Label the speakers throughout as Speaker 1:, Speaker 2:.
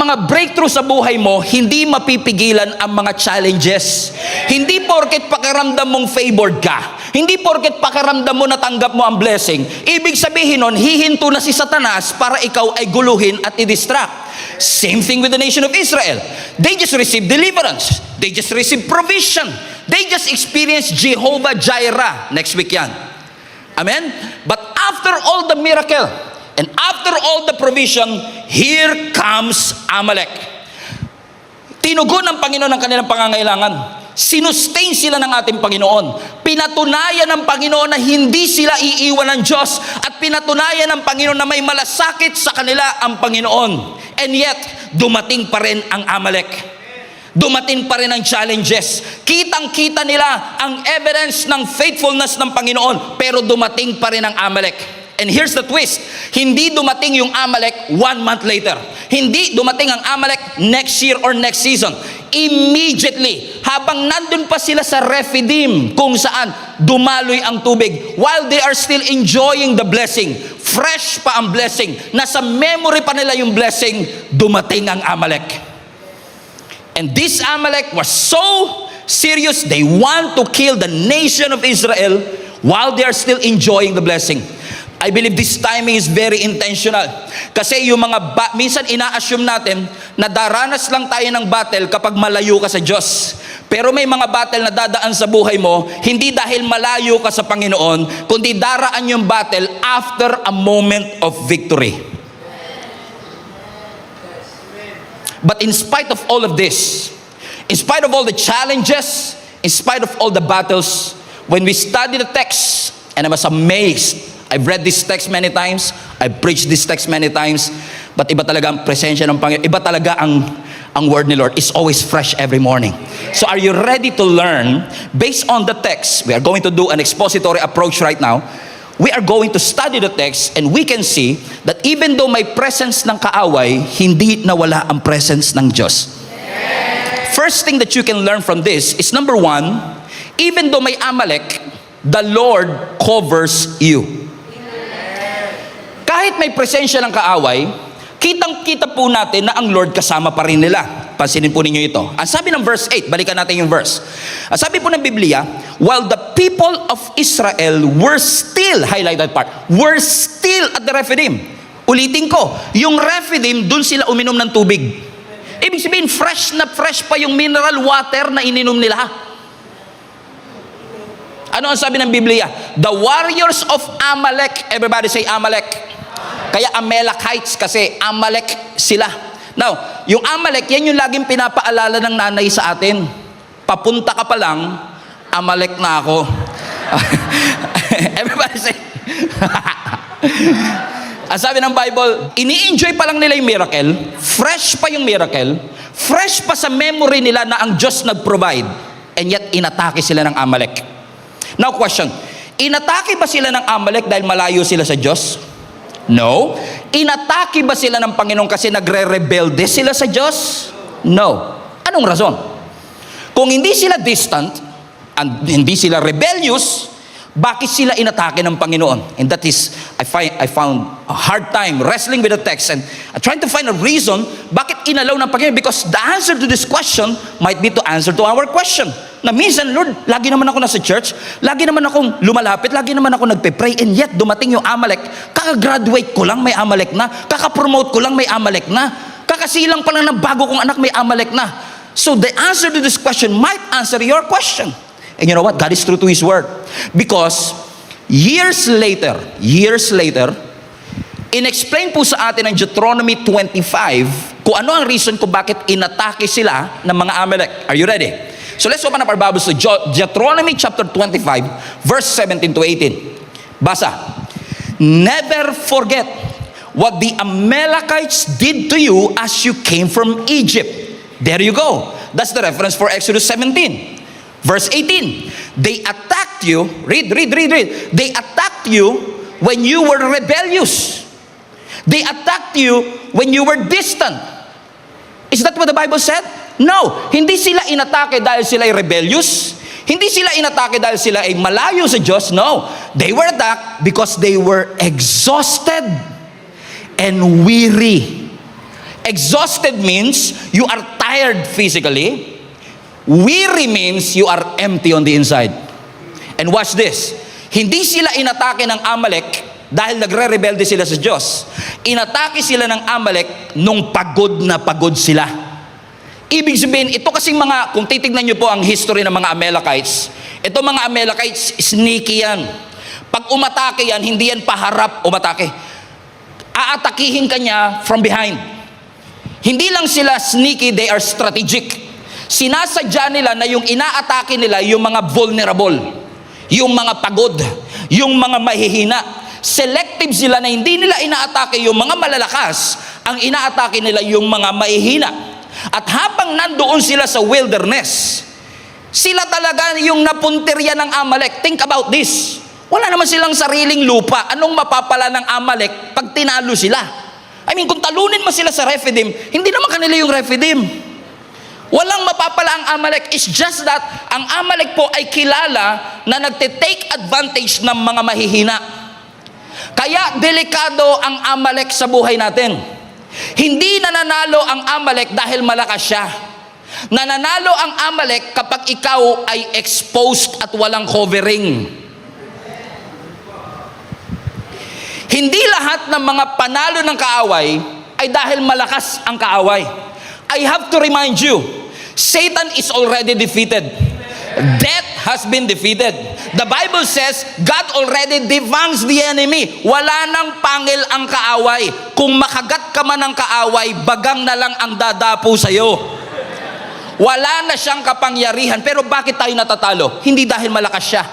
Speaker 1: mga breakthrough sa buhay mo, hindi mapipigilan ang mga challenges. Hindi porket pakiramdam mong favored ka, hindi porket pakiramdam mo natanggap mo ang blessing, ibig sabihin nun, hihinto na si Satanas para ikaw ay guluhin at i-distract. Same thing with the nation of Israel. They just received deliverance. They just received provision. They just experienced Jehovah Jireh. Next week yan. Amen? But after all the miracle, and after all the provision, here comes Amalek. Tinugon ng Panginoon ang kanilang pangangailangan. Sinustain sila ng ating Panginoon. Pinatunayan ng Panginoon na hindi sila iiwan ng Diyos. At pinatunayan ng Panginoon na may malasakit sa kanila ang Panginoon. And yet, dumating pa rin ang Amalek. Dumating pa rin ang challenges. Kitang-kita nila ang evidence ng faithfulness ng Panginoon. Pero dumating pa rin ang Amalek. And here's the twist. Hindi dumating yung Amalek 1 month later. Hindi dumating ang Amalek next year or next season. Immediately, habang nandun pa sila sa Rephidim, kung saan dumaloy ang tubig, while they are still enjoying the blessing, fresh pa ang blessing, nasa memory pa nila yung blessing, dumating ang Amalek. And this Amalek was so serious, they want to kill the nation of Israel while they are still enjoying the blessing. I believe this timing is very intentional. Kasi yung mga minsan ina-assume natin na daranas lang tayo ng battle kapag malayo ka sa Diyos. Pero may mga battle na dadaan sa buhay mo, hindi dahil malayo ka sa Panginoon, kundi daraan yung battle after a moment of victory. But in spite of all of this, in spite of all the challenges, in spite of all the battles, when we study the text, and I was amazed. I've read this text many times. I've preached this text many times. But iba talaga ang presensya ng Panginoon. Iba talaga ang word ni Lord. It's always fresh every morning. So are you ready to learn? Based on the text, we are going to do an expository approach right now. We are going to study the text and we can see that even though may presence ng kaaway, hindi nawala ang presence ng Diyos. First thing that you can learn from this is number 1, even though may Amalek, the Lord covers you. Kahit may presensya ng kaaway, kitang-kita po natin na ang Lord kasama pa rin nila. Pansinin po ninyo ito. Ang sabi ng verse 8, balikan natin yung verse. Ang sabi po ng Biblia, while the people of Israel were still, highlight that part, were still at the Rephidim. Ulitin ko, yung Rephidim, dun sila uminom ng tubig. Ibig sabihin, fresh na fresh pa yung mineral water na ininom nila. Ano ang sabi ng Biblia? The warriors of Amalek, everybody say Amalek. Kaya Amalekites kasi Amalek sila. Now, yung Amalek, yan yung laging pinapaalala ng nanay sa atin. Papunta ka pa lang, Amalek na ako. Everybody say. Ang sabi ng Bible, ini-enjoy pa lang nila yung miracle, fresh pa yung miracle, fresh pa sa memory nila na ang Diyos nag-provide, and yet inatake sila ng Amalek. Now question, inatake ba sila ng Amalek dahil malayo sila sa Diyos? No. Inatake ba sila ng Panginoon kasi nagre-rebelde sila sa Diyos? No. Anong rason? Kung hindi sila distant, and hindi sila rebellious, bakit sila inatake ng Panginoon? And that is, I found a hard time wrestling with the text and trying to find a reason bakit inalaw ng Panginoon. Because the answer to this question might be to answer to our question. Na minsan, Lord, lagi naman ako nasa church, lagi naman akong lumalapit, lagi naman ako nagpe-pray, and yet dumating yung Amalek. Kaka-graduate ko lang may Amalek na, kaka-promote ko lang may Amalek na, kakasilang pa lang ng bago kong anak may Amalek na. So the answer to this question might answer your question. And you know what? God is true to His word. Because years later, in-explain po sa atin ng Deuteronomy 25 kung ano ang reason kung bakit inatake sila ng mga Amalek. Are you ready? So let's open up our Bibles to Deuteronomy chapter 25, verse 17 to 18. Basa. Never forget what the Amalekites did to you as you came from Egypt. There you go. That's the reference for Exodus 17. Verse 18. They attacked you. Read. They attacked you when you were rebellious. They attacked you when you were distant. Is that what the Bible said? No. Hindi sila inatake dahil sila ay rebellious. Hindi sila inatake dahil sila ay malayo sa Diyos. No. They were attacked because they were exhausted and weary. Exhausted means you are tired physically. Weary means you are empty on the inside. And watch this. Hindi sila inatake ng Amalek dahil nagre-rebelde sila sa Diyos. Inatake sila ng Amalek nung pagod na pagod sila. Ibig sabihin, ito kasing mga, kung titignan nyo po ang history ng mga Amalekites, ito mga Amalekites, sneaky yan. Pag umatake yan, hindi yan paharap umatake. Aatakihin ka niya from behind. Hindi lang sila sneaky, they are strategic. Sinasadya nila na yung inaatake nila yung mga vulnerable, yung mga pagod, yung mga mahihina. Selective sila na hindi nila inaatake yung mga malalakas, ang inaatake nila yung mga mahihina. At habang nandoon sila sa wilderness, sila talaga yung napuntirya ng Amalek. Think about this. Wala naman silang sariling lupa. Anong mapapala ng Amalek pag tinalo sila? I mean, kung talunin mo sila sa Rephidim, hindi naman kanila yung Rephidim. Walang mapapala ang Amalek. It's just that ang Amalek po ay kilala na nagte-take advantage ng mga mahihina. Kaya delikado ang Amalek sa buhay natin. Hindi nananalo ang Amalek dahil malakas siya. Nananalo ang Amalek kapag ikaw ay exposed at walang covering. Hindi lahat ng mga panalo ng kaaway ay dahil malakas ang kaaway. I have to remind you, Satan is already defeated. Death has been defeated. The Bible says, God already devangs the enemy. Wala nang pangil ang kaaway. Kung makagat ka man ng kaaway, bagang na lang ang dadapo sa'yo. Wala na siyang kapangyarihan. Pero bakit tayo natatalo? Hindi dahil malakas siya.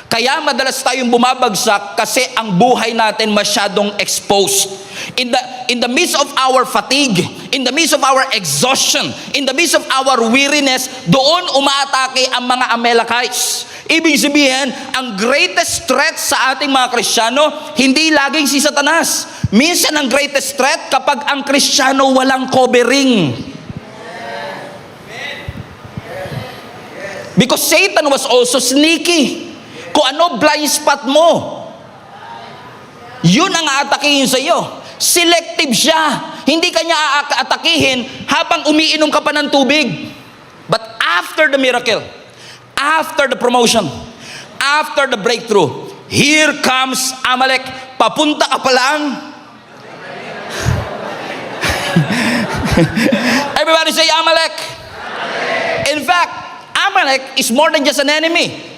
Speaker 1: Kaya madalas tayong bumabagsak kasi ang buhay natin masyadong exposed. In the midst of our fatigue, in the midst of our exhaustion, in the midst of our weariness, doon umaatake ang mga Amalekites. Ibig sabihin, ang greatest threat sa ating mga Kristiyano, hindi laging si Satanas. Minsan ang greatest threat kapag ang Kristiyano walang covering. Because Satan was also sneaky. Kung ano blind spot mo, yun ang aatakihin sa iyo. Selective siya. Hindi ka niya aatakihin habang umiinom ka pa ng tubig. But after the miracle, after the promotion, after the breakthrough, here comes Amalek. Papunta ka pa lang. Everybody say Amalek. In fact, Amalek is more than just an enemy.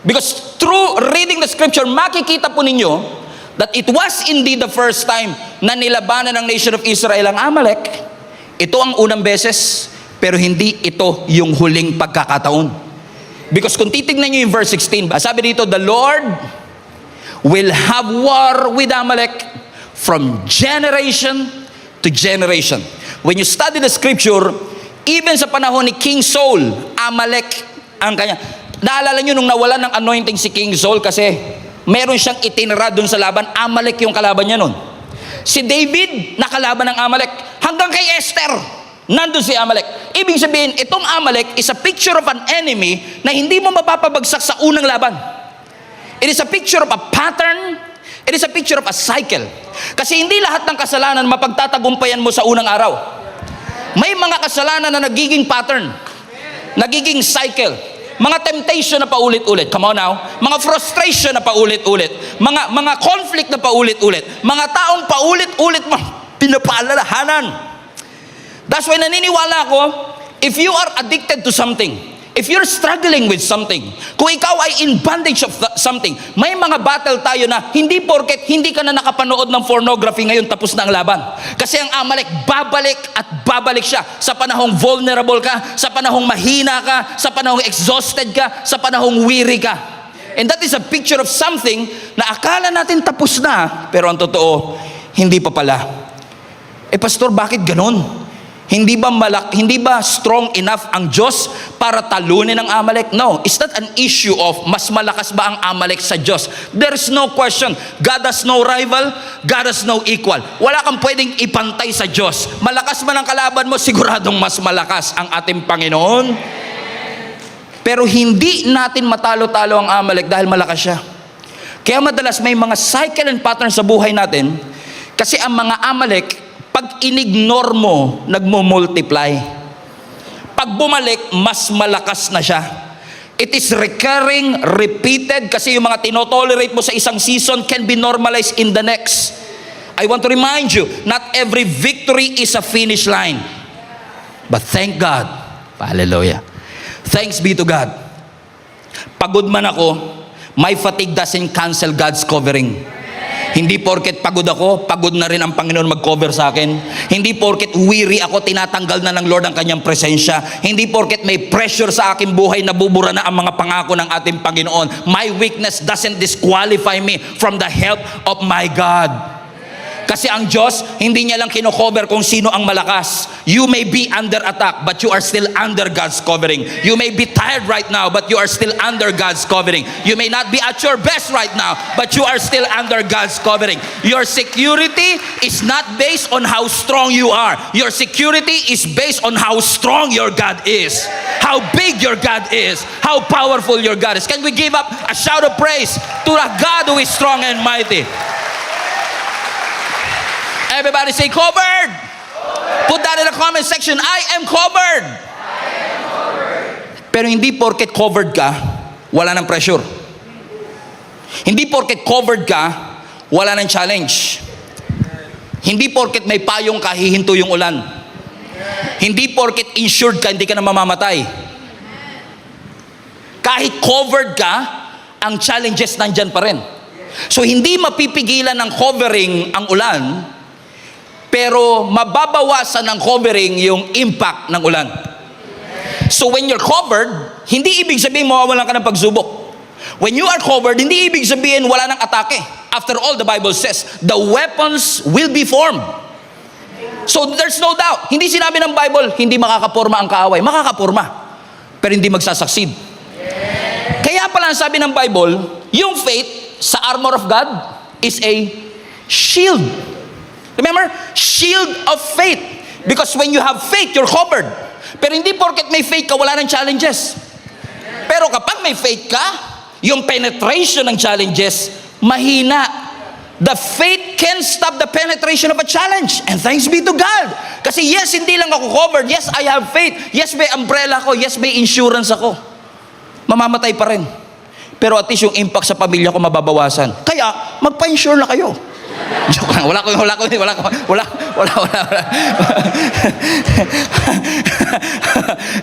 Speaker 1: Because through reading the scripture, makikita po ninyo that it was indeed the first time na nilabanan ng nation of Israel ang Amalek. Ito ang unang beses, pero hindi ito yung huling pagkakataon. Because kung titignan nyo yung verse 16, sabi dito, the Lord will have war with Amalek from generation to generation. When you study the scripture, even sa panahon ni King Saul, Amalek ang kanya. Naalala nyo nung nawalan ng anointing si King Saul kasi meron siyang itinira dun sa laban, Amalek yung kalaban niya nun. Si David, nakalaban ng Amalek. Hanggang kay Esther, nandun si Amalek. Ibig sabihin, itong Amalek is a picture of an enemy na hindi mo mapapabagsak sa unang laban. It is a picture of a pattern. It is a picture of a cycle. Kasi hindi lahat ng kasalanan mapagtatagumpayan mo sa unang araw. May mga kasalanan na nagiging pattern, nagiging cycle. Mga temptation na paulit-ulit. Come on now. Mga frustration na paulit-ulit. Mga conflict na paulit-ulit. Mga taong paulit-ulit mo pinapaalalahanan. That's why naniniwala ako, if you are addicted to something, if you're struggling with something, kung ikaw ay in bondage of something, may mga battle tayo na hindi porket hindi ka na nakapanood ng pornography ngayon tapos na ang laban. Kasi ang Amalek babalik at babalik siya sa panahong vulnerable ka, sa panahong mahina ka, sa panahong exhausted ka, sa panahong weary ka. And that is a picture of something na akala natin tapos na, pero ang totoo, hindi pa pala. Pastor, bakit ganon? Hindi ba strong enough ang Diyos para talunin ang Amalek? No, it's not an issue of mas malakas ba ang Amalek sa Diyos. There's no question. God has no rival, God has no equal. Wala kang pwedeng ipantay sa Diyos. Malakas man ang kalaban mo, siguradong mas malakas ang ating Panginoon. Pero hindi natin matalo-talo ang Amalek dahil malakas siya. Kaya madalas may mga cycle and pattern sa buhay natin kasi ang mga Amalek, pag pag inignore mo, nagmo-multiply. Pag bumalik, mas malakas na siya. It is recurring, repeated, kasi yung mga tinotolerate mo sa isang season can be normalized in the next. I want to remind you, not every victory is a finish line. But thank God, hallelujah, thanks be to God, pagod man ako, my fatigue doesn't cancel God's covering. Hindi porket pagod ako, pagod na rin ang Panginoon mag-cover sa akin. Hindi porket weary ako, tinatanggal na ng Lord ang kanyang presensya. Hindi porket may pressure sa aking buhay, nabubura na ang mga pangako ng ating Panginoon. My weakness doesn't disqualify me from the help of my God. Kasi ang Diyos, hindi niya lang kino-cover kung sino ang malakas. You may be under attack, but you are still under God's covering. You may be tired right now, but you are still under God's covering. You may not be at your best right now, but you are still under God's covering. Your security is not based on how strong you are. Your security is based on how strong your God is. How big your God is. How powerful your God is. Can we give up a shout of praise to a God who is strong and mighty? Everybody say covered. Put that in the comment section. I am covered. Pero hindi porket covered ka, wala ng pressure. Hindi porket covered ka, wala ng challenge. Hindi porket may payong ka, hihinto yung ulan. Hindi porket insured ka, hindi ka na mamamatay. Kahit covered ka, ang challenges nandyan pa rin. So hindi mapipigilan ng covering ang ulan, pero mababawasan ng covering yung impact ng ulan. So when you're covered, hindi ibig sabihin mawawalan ka ng pagsubok. When you are covered, hindi ibig sabihin wala ng atake. After all, the Bible says, the weapons will be formed. So there's no doubt. Hindi sinabi ng Bible, hindi makakaporma ang kaaway. Makakaporma, pero hindi magsasucceed. Kaya pala sabi ng Bible, yung faith sa armor of God is a shield. Remember? Shield of faith. Because when you have faith, you're covered. Pero hindi porket may faith ka, wala ng challenges. Pero kapag may faith ka, yung penetration ng challenges, mahina. The faith can stop the penetration of a challenge. And thanks be to God. Kasi yes, hindi lang ako covered. Yes, I have faith. Yes, may umbrella ko. Yes, may insurance ako. Mamamatay pa rin. Pero at least yung impact sa pamilya ko mababawasan. Kaya, magpa-insure na kayo. Joke lang. Wala.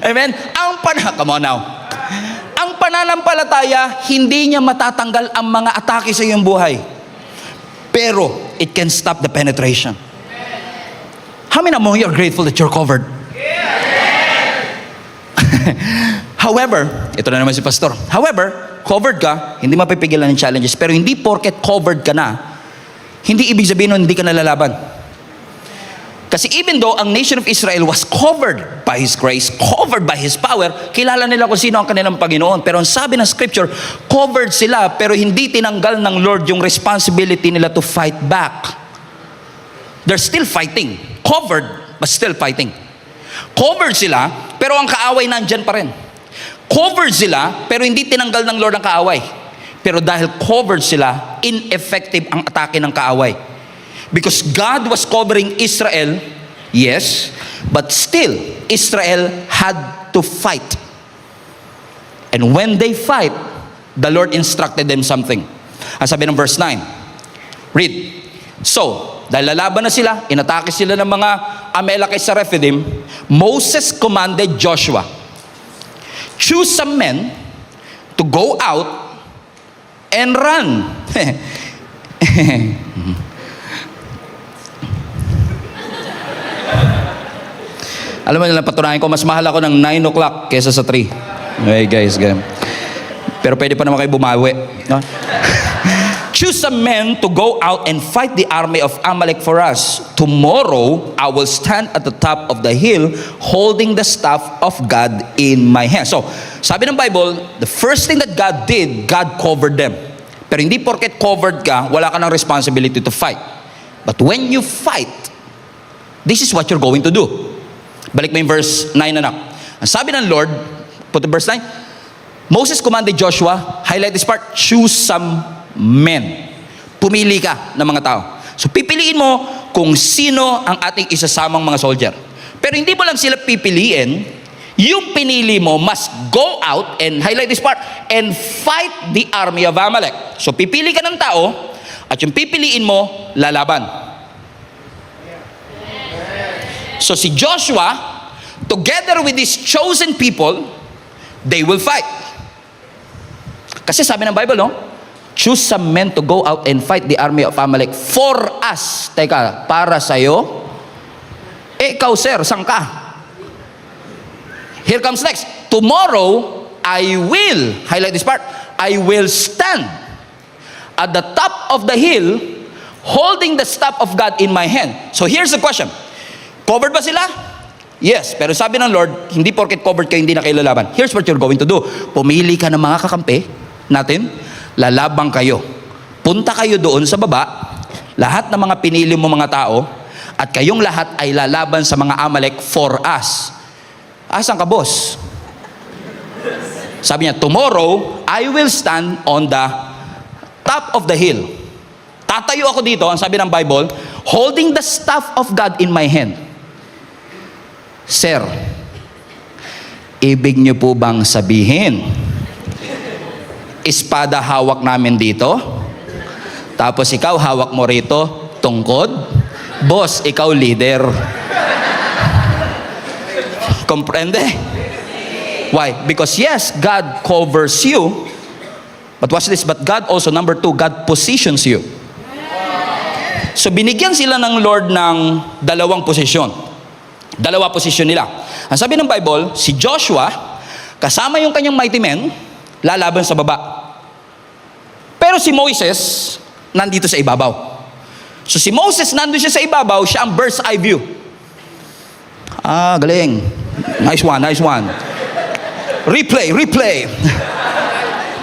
Speaker 1: Amen? Come on now. Ang pananampalataya, hindi niya matatanggal ang mga atake sa iyong buhay. Pero, it can stop the penetration. How many among you are grateful that you're covered? However, ito na naman si Pastor. However, covered ka, hindi mapipigilan ng challenges. Pero hindi porket covered ka na, hindi ibig sabihin nun hindi ka nalalaban. Kasi even though ang nation of Israel was covered by His grace, covered by His power, kilala nila kung sino ang kanilang Panginoon. Pero ang sabi ng Scripture, covered sila pero hindi tinanggal ng Lord yung responsibility nila to fight back. They're still fighting. Covered, but still fighting. Covered sila, pero ang kaaway nandyan pa rin. Covered sila, pero hindi tinanggal ng Lord ang kaaway. Pero dahil covered sila, ineffective ang atake ng kaaway. Because God was covering Israel, yes, but still, Israel had to fight. And when they fight, the Lord instructed them something. Ang sabi ng verse 9, read. So, dahil lalaban na sila, inatake sila ng mga Amalekite sa Rephidim, Moses commanded Joshua, choose some men to go out and run. Alam mo nila, patunayan ko, mas mahal ako ng 9 o'clock kesa sa 3. Okay guys, ganyan. Pero pwede pa naman kayo bumawi. No? Choose some men to go out and fight the army of Amalek for us. Tomorrow, I will stand at the top of the hill holding the staff of God in my hand. So, sabi ng Bible, the first thing that God did, God covered them. Pero hindi porket covered ka, wala ka ng responsibility to fight. But when you fight, this is what you're going to do. Balik mo yung verse 9 anak. Ang sabi ng Lord, put the verse 9, Moses commanded Joshua, highlight this part, choose some men. Pumili ka ng mga tao. So pipiliin mo kung sino ang ating isasamang mga soldier. Pero hindi mo lang sila pipiliin, yung pinili mo must go out, and highlight this part, and fight the army of Amalek. So pipili ka ng tao, at yung pipiliin mo, lalaban. So si Joshua, together with his chosen people, they will fight. Kasi sabi ng Bible, no? Choose some men to go out and fight the army of Amalek for us. Teka, para sa'yo? Ikaw, sir, saan ka? Here comes next. Tomorrow, I will, highlight this part, I will stand at the top of the hill holding the staff of God in my hand. So here's the question. Covered ba sila? Yes. Pero sabi ng Lord, hindi porket covered kayo, hindi na kayo lalaban. Here's what you're going to do. Pumili ka ng mga kakampi natin, lalabang kayo. Punta kayo doon sa baba, lahat ng mga pinili mo mga tao, at kayong lahat ay lalaban sa mga Amalek for us. Asan ka, boss? Sabi niya, tomorrow, I will stand on the top of the hill. Tatayo ako dito, ang sabi ng Bible, holding the staff of God in my hand. Sir, ibig niyo po bang sabihin, espada hawak namin dito, tapos ikaw hawak mo rito, tungkod? Boss, ikaw leader. Comprende? Why? Because yes, God covers you, but watch this, but God also, number 2, God positions you. So binigyan sila ng Lord ng dalawang posisyon. Dalawa posisyon nila. Ang sabi ng Bible, si Joshua, kasama yung kanyang mighty men, lalaban sa baba. Pero si Moses, nandito sa ibabaw. So si Moses, nandun siya sa ibabaw, siya ang bird's eye view. Ah, galing. Nice one, nice one. Replay.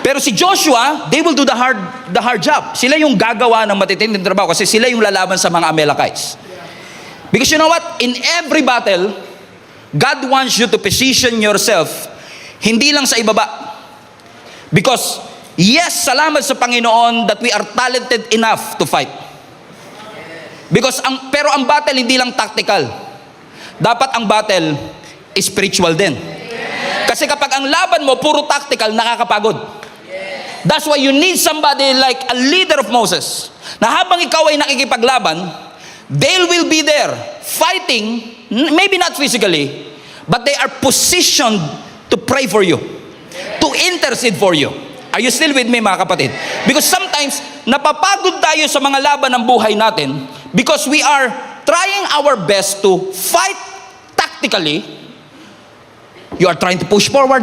Speaker 1: Pero si Joshua, they will do the hard job. Sila yung gagawa ng matitinding trabaho kasi sila yung lalaban sa mga Amalekites. Because you know what? In every battle, God wants you to position yourself hindi lang sa ibaba. Because yes, salamat sa Panginoon that we are talented enough to fight. Because pero ang battle hindi lang tactical. Dapat ang battle is spiritual din. Kasi kapag ang laban mo puro tactical, nakakapagod. That's why you need somebody like a leader of Moses, na habang ikaw ay nakikipaglaban, they will be there fighting, maybe not physically, but they are positioned to pray for you, to intercede for you. Are you still with me, mga kapatid? Because sometimes napapagod tayo sa mga laban ng buhay natin because we are trying our best to fight tactically. You are trying to push forward,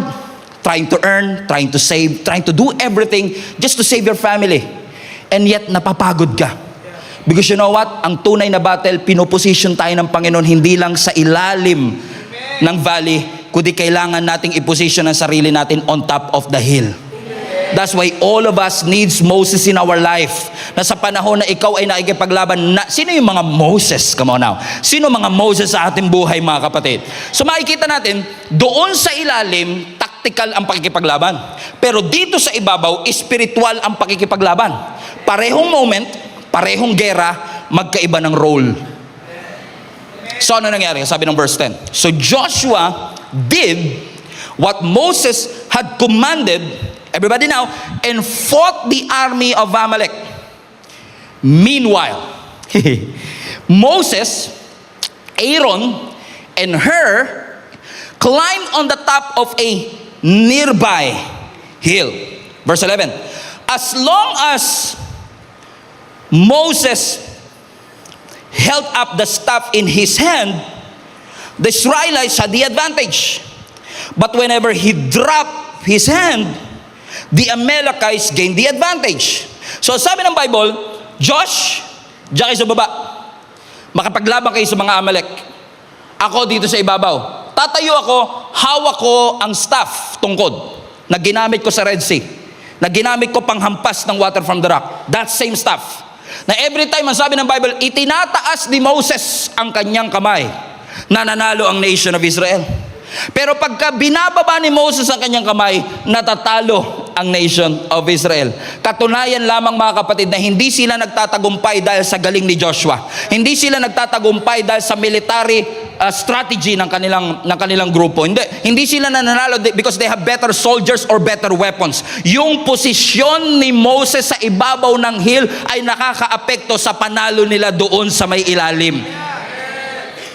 Speaker 1: trying to earn, trying to save, trying to do everything just to save your family. And yet, napapagod ka. Because you know what? Ang tunay na battle, pinoposition tayo ng Panginoon hindi lang sa ilalim ng valley, kundi kailangan nating iposition ang sarili natin on top of the hill. That's why all of us needs Moses in our life. Na sa panahon na ikaw ay nakikipaglaban, sino yung mga Moses? Come on now. Sino mga Moses sa ating buhay, mga kapatid? So makikita natin, doon sa ilalim, tactical ang pakikipaglaban. Pero dito sa ibabaw, spiritual ang pakikipaglaban. Parehong moment, parehong gera, magkaiba ng role. So ano nangyari? Sabi ng verse 10. So Joshua did what Moses had commanded, everybody now, and fought the army of Amalek. Meanwhile, Moses, Aaron, and Hur climbed on the top of a nearby hill. Verse 11. As long as Moses held up the staff in his hand, the Israelites had the advantage. But whenever he dropped his hand, the Amalekites gained the advantage. So sabi ng Bible, Josh, diyan kayo sa baba. Makapaglaban kayo sa mga Amalek. Ako dito sa ibabaw. Tatayo ako, hawak ko ang staff, tungkod, na ginamit ko sa Red Sea. Na ginamit ko panghampas ng water from the rock. That same staff. Na every time, ang sabi ng Bible, itinataas ni Moses ang kanyang kamay. Nananalo ang nation of Israel. Pero pagka binababa ni Moses ang kanyang kamay, natatalo ang nation of Israel. Katunayan lamang mga kapatid na hindi sila nagtatagumpay dahil sa galing ni Joshua. Hindi sila nagtatagumpay dahil sa military strategy ng kanilang grupo. Hindi sila nananalo because they have better soldiers or better weapons. Yung posisyon ni Moses sa ibabaw ng hill ay nakakaapekto sa panalo nila doon sa may ilalim.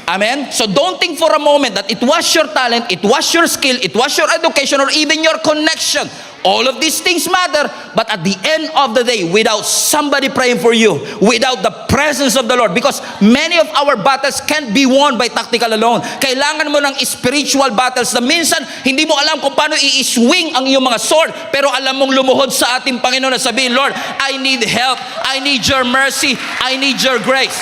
Speaker 1: Amen? So don't think for a moment that it was your talent, it was your skill, it was your education, or even your connection. All of these things matter, but at the end of the day, without somebody praying for you, without the presence of the Lord, because many of our battles can't be won by tactical alone. Kailangan mo ng spiritual battles na minsan hindi mo alam kung paano i-swing ang iyong mga sword, pero alam mong lumuhod sa ating Panginoon na sabihin, Lord, I need help, I need your mercy, I need your grace.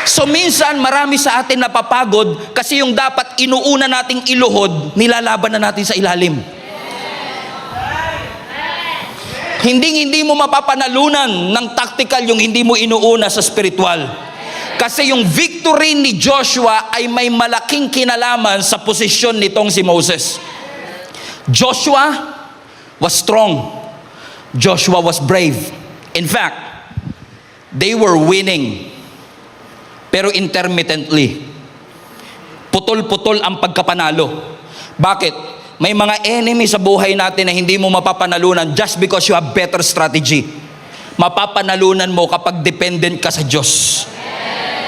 Speaker 1: So minsan marami sa atin napapagod kasi yung dapat inuuna nating iluhod, nilalaban na natin sa ilalim. Hindi mo mapapanalunan ng tactical yung hindi mo inuuna sa spiritual. Kasi yung victory ni Joshua ay may malaking kinalaman sa posisyon nitong si Moses. Joshua was strong. Joshua was brave. In fact, they were winning. Pero intermittently. Putol-putol ang pagkapanalo. Bakit? May mga enemy sa buhay natin na hindi mo mapapanalunan just because you have better strategy. Mapapanalunan mo kapag dependent ka sa Diyos.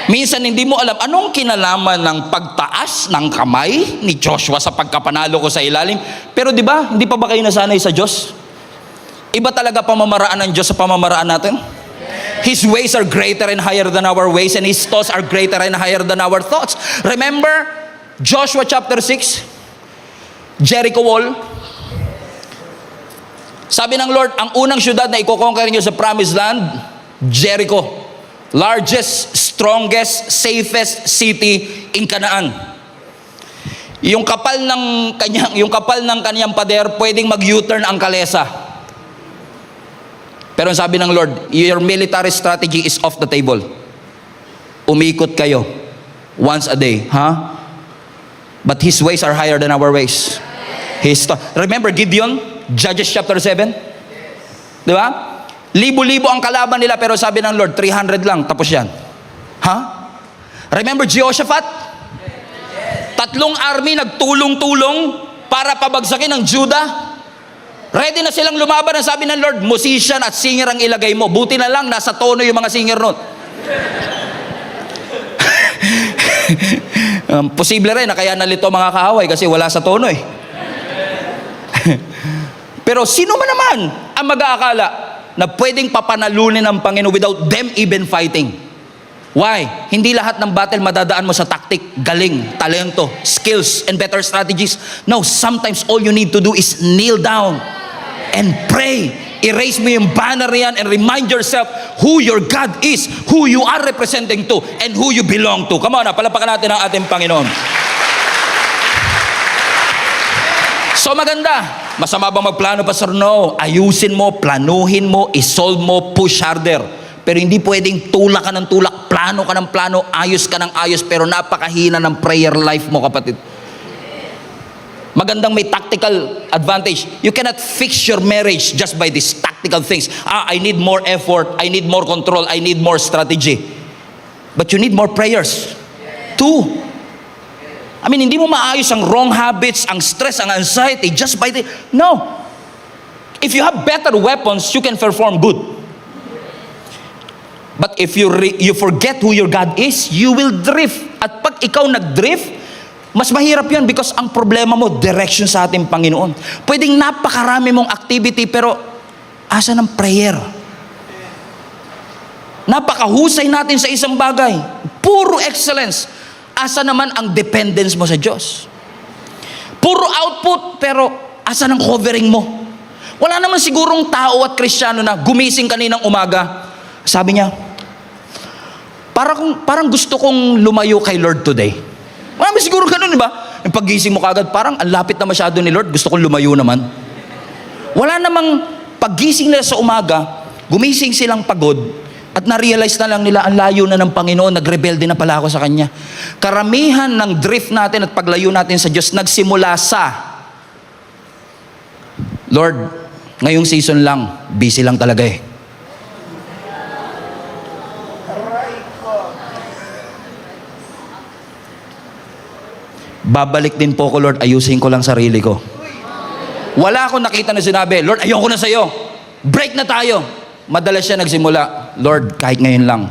Speaker 1: Minsan hindi mo alam anong kinalaman ng pagtaas ng kamay ni Joshua sa pagkapanalo ko sa ilalim. Pero di ba, hindi pa ba kayo nasanay sa Diyos? Iba talaga pamamaraan ng Diyos sa pamamaraan natin? His ways are greater and higher than our ways, and His thoughts are greater and higher than our thoughts. Remember Joshua chapter 6, Jericho wall. Sabi ng Lord, ang unang syudad na i-conquer niyo sa promised land, Jericho. Largest, strongest, safest city in Canaan. Yung kapal ng kanyang pader, pwedeng mag-U-turn ang kalesa. Pero sabi ng Lord, your military strategy is off the table. Umikot kayo once a day, But His ways are higher than our ways. Remember Gideon, Judges chapter 7? Di ba? Libo-libo ang kalaban nila, pero sabi ng Lord, 300 lang, tapos yan. Remember Jehoshaphat? 3 army nagtulong-tulong para pabagsakin ang Judah. Ready na silang lumaban. Ang sabi ng Lord, musician at singer ang ilagay mo. Buti na lang, nasa tono yung mga singer nun. Posible rin na kaya nalito mga kaaway kasi wala sa tono eh. Pero sino man naman ang mag-aakala na pwedeng papanalunin ng Panginoon without them even fighting? Why? Hindi lahat ng battle madadaan mo sa tactic, galing, talento, skills, and better strategies. No, sometimes all you need to do is kneel down and pray. Erase mo yung banner yan and remind yourself who your God is, who you are representing to, and who you belong to. Come on, palapakan natin ang ating Panginoon. So maganda. Masama bang magplano, Pastor? No. Ayusin mo, planuhin mo, isolve mo, push harder. Pero hindi pwedeng tulak ka ng tulak, plano ka ng plano, ayos ka ng ayos, pero napakahina ng prayer life mo, kapatid. Magandang may tactical advantage. You cannot fix your marriage just by these tactical things. I need more effort, I need more control, I need more strategy. But you need more prayers. 2. Hindi mo maayos ang wrong habits, ang stress, ang anxiety just by the... No. If you have better weapons, you can perform good. But if you forget who your God is, you will drift. At pag ikaw nag-drift, mas mahirap yan because ang problema mo, direction sa ating Panginoon. Pwedeng napakarami mong activity, pero asa ng prayer? Napakahusay natin sa isang bagay. Puro excellence. Asa naman ang dependence mo sa Diyos? Puro output, pero asa ng covering mo? Wala naman sigurong tao at Kristiyano na gumising kaninang umaga. Sabi niya, parang gusto kong lumayo kay Lord today. Marami siguro ganun, di ba? Yung paggising mo kagad, parang ang lapit na masyado ni Lord, gusto kong lumayo naman. Wala namang paggising nila sa umaga, gumising silang pagod, at na-realize na lang nila, ang layo na ng Panginoon, nagrebelde na pala ako sa Kanya. Karamihan ng drift natin at paglayo natin sa Diyos, nagsimula sa Lord, ngayong season lang, busy lang talaga eh. Babalik din po ko, Lord, ayusin ko lang sarili ko. Wala akong nakita na sinabi, Lord, ayoko na sa'yo. Break na tayo. Madalas siya nagsimula, Lord, kahit ngayon lang.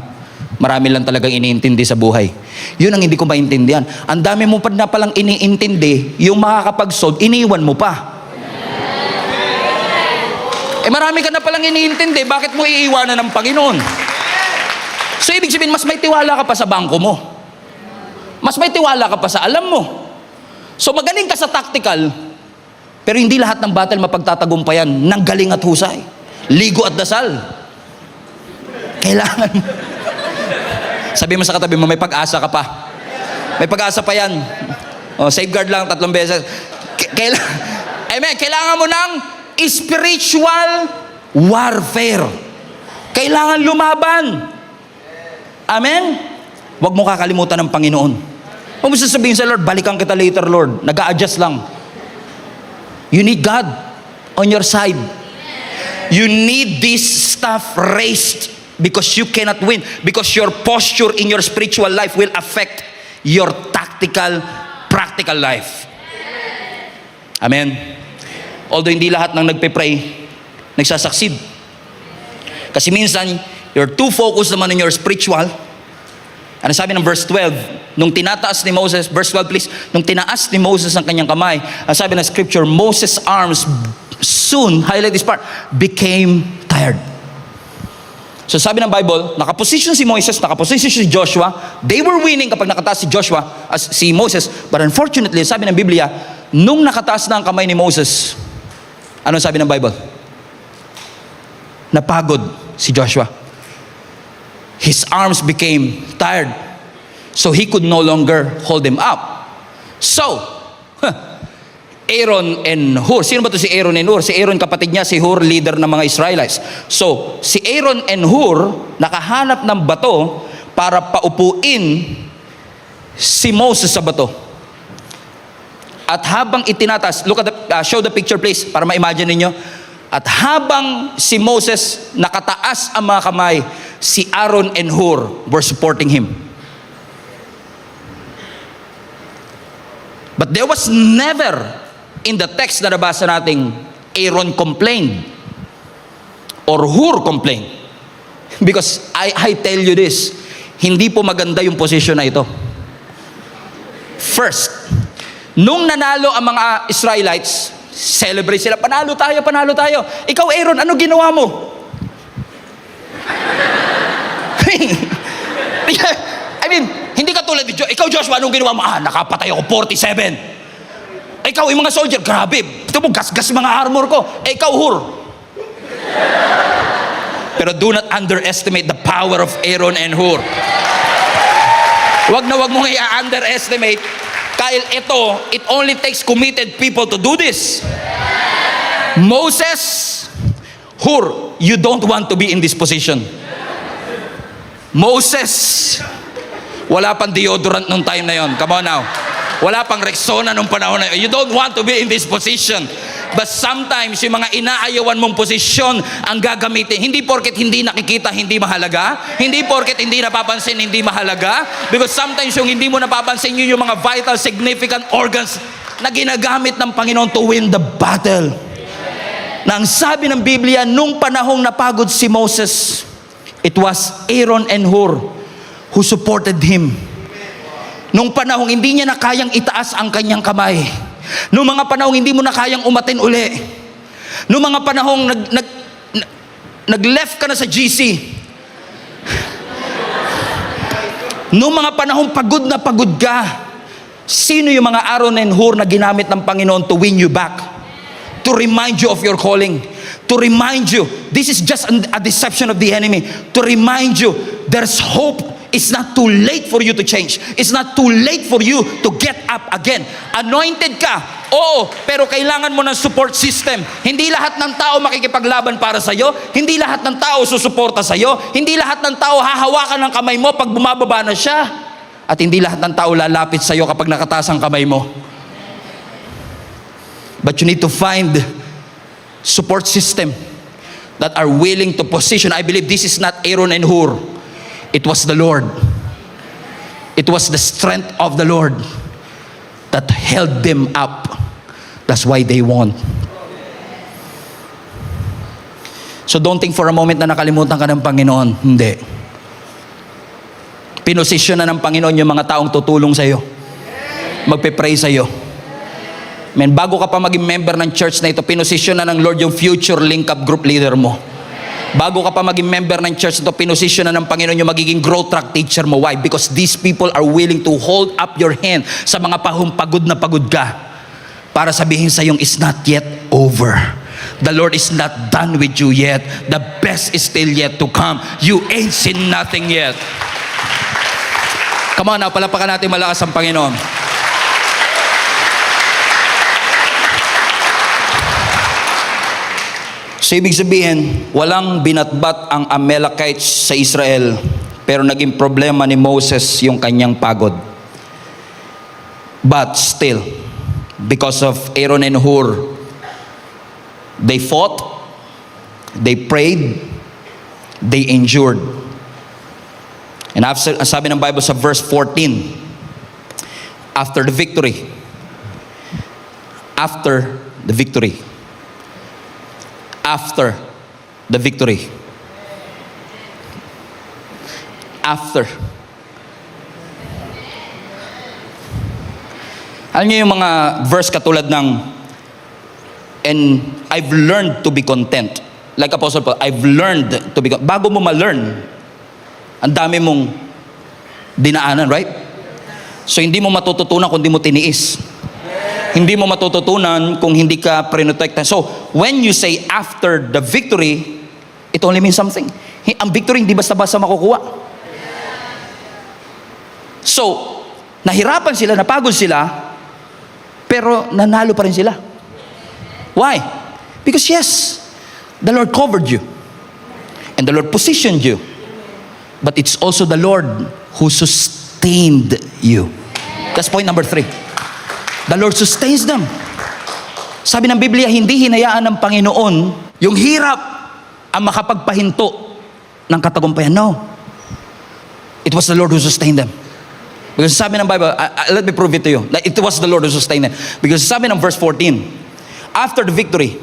Speaker 1: Marami lang talagang iniintindi sa buhay. Yun ang hindi ko maintindihan. Ang dami mo pa na palang iniintindi, yung makakapag-solve, iniwan mo pa. Marami ka na palang iniintindi, bakit mo iiwanan ng Panginoon? So, ibig sabihin, mas may tiwala ka pa sa bangko mo. Mas may tiwala ka pa sa alam mo. So, magaling ka sa tactical, pero hindi lahat ng battle mapagtatagumpayan ng galing at husay. Ligo at dasal. Kailangan. Sabi mo sa katabi mo, may pag-asa ka pa. May pag-asa pa yan. O, safeguard lang 3 beses. Amen. Kailangan mo ng spiritual warfare. Kailangan lumaban. Amen? Huwag mo kakalimutan ng Panginoon. Huwag mo sasabihin sa Lord, balikan kita later, Lord. Nag-a-adjust lang. You need God on your side. You need this stuff raised because you cannot win. Because your posture in your spiritual life will affect your tactical, practical life. Amen? Although hindi lahat ng nagpe-pray, nagsasucceed. Kasi minsan, you're too focused naman in your spiritual. Ano sabi ng verse 12? Nung tinataas ni Moses, verse 12 please, nung tinaas ni Moses ang kanyang kamay, ang sabi ng scripture, Moses' arms soon, highlight this part, became tired. So sabi ng Bible, nakaposition si Moses, nakaposition si Joshua, they were winning kapag nakataas si Joshua, si Moses, but unfortunately, sabi ng Biblia, nung nakataas na ang kamay ni Moses, ano sabi ng Bible? Napagod si Joshua. His arms became tired, so he could no longer hold them up. So, Aaron and Hur. Sino ba to si Aaron and Hur? Si Aaron kapatid niya, si Hur leader ng mga Israelites. So, si Aaron and Hur nakahanap ng bato para paupuin si Moses sa bato. At habang itinatas, look at the, show the picture please, para ma-imagine ninyo. At habang si Moses nakataas ang mga kamay, si Aaron and Hur were supporting him. But there was never in the text na nabasa nating Aaron complained or Hur complained. Because I tell you this, hindi po maganda yung position na ito. First, nung nanalo ang mga Israelites, celebrate sila, panalo tayo, panalo tayo. Ikaw Aaron, ano ginawa mo? I mean, hindi ka tulad ni ikaw Joshua, anong ginawa mo? Nakapatay ako 47. Ikaw, yung mga soldier, grabe. Ito mo, gas-gas mga armor ko. Ikaw, Hur. Pero do not underestimate the power of Aaron and Hur. Wag mong i-underestimate. Dahil ito, it only takes committed people to do this. Moses, Hur, you don't want to be in this position. Moses, wala pang deodorant nung time na yon. Come on now. Wala pang Rexona nung panahon na yun. You don't want to be in this position. But sometimes, yung mga inaayawan mong posisyon ang gagamitin. Hindi porket hindi nakikita, hindi mahalaga. Hindi porket hindi napapansin, hindi mahalaga. Because sometimes yung hindi mo napapansin, yun yung mga vital, significant organs na ginagamit ng Panginoon to win the battle. Na ang sabi ng Biblia, nung panahong napagod si Moses, it was Aaron and Hur who supported him. Nung panahong hindi niya na kayang itaas ang kanyang kamay. Nung mga panahong hindi mo na kayang umatin uli. Nung mga panahong nag-left ka na sa GC. Nung mga panahong pagod na pagod ka. Sino yung mga Aaron and Hur na ginamit ng Panginoon to win you back? To remind you of your calling. To remind you, this is just a deception of the enemy. To remind you, there's hope. It's not too late for you to change. It's not too late for you to get up again. Anointed ka, oo, pero kailangan mo ng support system. Hindi lahat ng tao makikipaglaban para sa'yo. Hindi lahat ng tao susuporta sa'yo. Hindi lahat ng tao hahawakan ng kamay mo pag bumababa na siya. At hindi lahat ng tao lalapit sa'yo kapag nakataas ang kamay mo. But you need to find support system that are willing to position. I believe this is not Aaron and Hur. It was the Lord. It was the strength of the Lord that held them up. That's why they won. So don't think for a moment na nakalimutan ka ng Panginoon. Hindi. Pinosisyon na ng Panginoon yung mga taong tutulong sa iyo. Magpe-pray sa iyo. Man, bago ka pa maging member ng church na ito, pinosisyon na ng Lord yung future link-up group leader mo. Bago ka pa maging member ng church na ito, pinosisyon na ng Panginoon yung magiging growth track teacher mo. Why? Because these people are willing to hold up your hand sa mga pagod na pagod ka para sabihin sa yung it's not yet over. The Lord is not done with you yet. The best is still yet to come. You ain't seen nothing yet. Come on, now, palapakan natin malakas ang Panginoon. So, ibig sabihin, walang binatbat ang Amalekites sa Israel, pero naging problema ni Moses yung kanyang pagod. But still, because of Aaron and Hur, they fought, they prayed, they endured. And after, sabi ng Bible sa verse 14, after the victory, after the victory, after the victory, after. Alam niyo yung mga verse katulad ng, and I've learned to be content. Like Apostle Paul, I've learned to be content. Bago mo ma-learn, ang dami mong dinaanan, right? So hindi mo matututunan kung hindi mo tiniis. Hindi mo matututunan kung hindi ka prinotektahan. So, when you say after the victory, it only means something. Ang victory hindi basta-basta makukuha. So, nahirapan sila, napagod sila, pero nanalo pa rin sila. Why? Because yes, the Lord covered you. And the Lord positioned you. But it's also the Lord who sustained you. That's point number 3. The Lord sustains them. Sabi ng Biblia, hindi hinayaan ng Panginoon yung hirap ang makapagpahinto ng katagumpayan. No. It was the Lord who sustained them. Because sabi ng Bible, let me prove it to you. It was the Lord who sustained them. Because sabi ng verse 14, after the victory,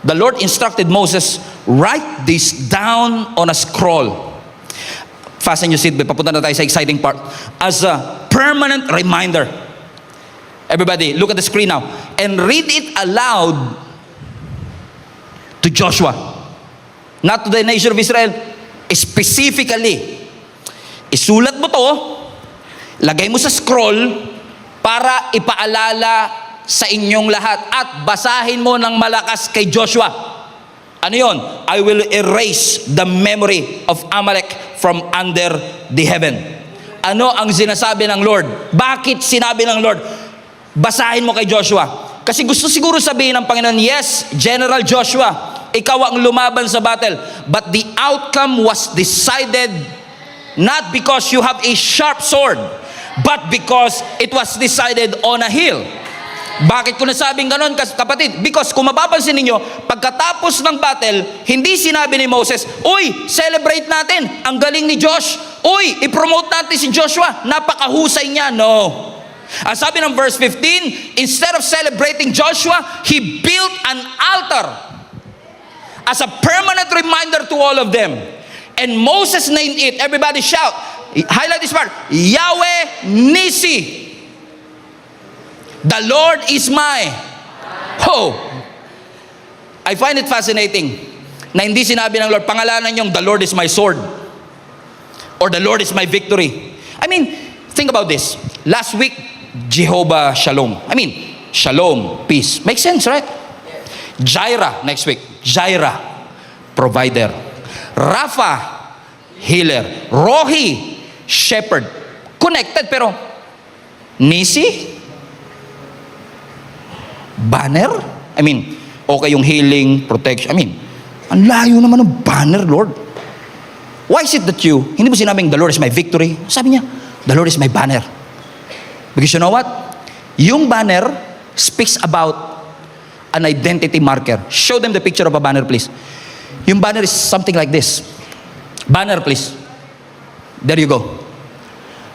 Speaker 1: the Lord instructed Moses, write this down on a scroll. Fasten your seatbelt. Papunta na tayo sa exciting part. As a permanent reminder. Everybody, look at the screen now. And read it aloud to Joshua. Not to the nation of Israel. Specifically. Isulat mo to, lagay mo sa scroll, para ipaalala sa inyong lahat. At basahin mo ng malakas kay Joshua. Ano yon? I will erase the memory of Amalek from under the heaven. Ano ang sinasabi ng Lord? Bakit sinabi ng Lord? Basahin mo kay Joshua. Kasi gusto siguro sabihin ng Panginoon, yes, General Joshua, ikaw ang lumaban sa battle. But the outcome was decided not because you have a sharp sword, but because it was decided on a hill. Bakit ko nasabing ganon, kapatid? Because kung mapapansin ninyo, pagkatapos ng battle, hindi sinabi ni Moses, uy, celebrate natin, ang galing ni Josh. Uy, i-promote natin si Joshua, napakahusay niya. No. Ang sabi ng verse 15, instead of celebrating Joshua, he built an altar as a permanent reminder to all of them. And Moses named it, everybody shout, highlight this part, Yahweh Nisi. The Lord is my hope. I find it fascinating na hindi sinabi ng Lord, pangalanan yung the Lord is my sword or the Lord is my victory. I mean, think about this. Last week, Jehovah Shalom. I mean, Shalom, peace. Makes sense, right? Jireh, next week. Jireh, provider. Rapha, healer. Rohi, shepherd. Connected, pero Nisi, banner? I mean, okay yung healing, protection. I mean, ang layo naman ng banner, Lord. Why is it that you, hindi mo sinabing the Lord is my victory? Sabi niya, the Lord is my banner. Because you know what? Yung banner speaks about an identity marker. Show them the picture of a banner, please. Yung banner is something like this. Banner, please. There you go.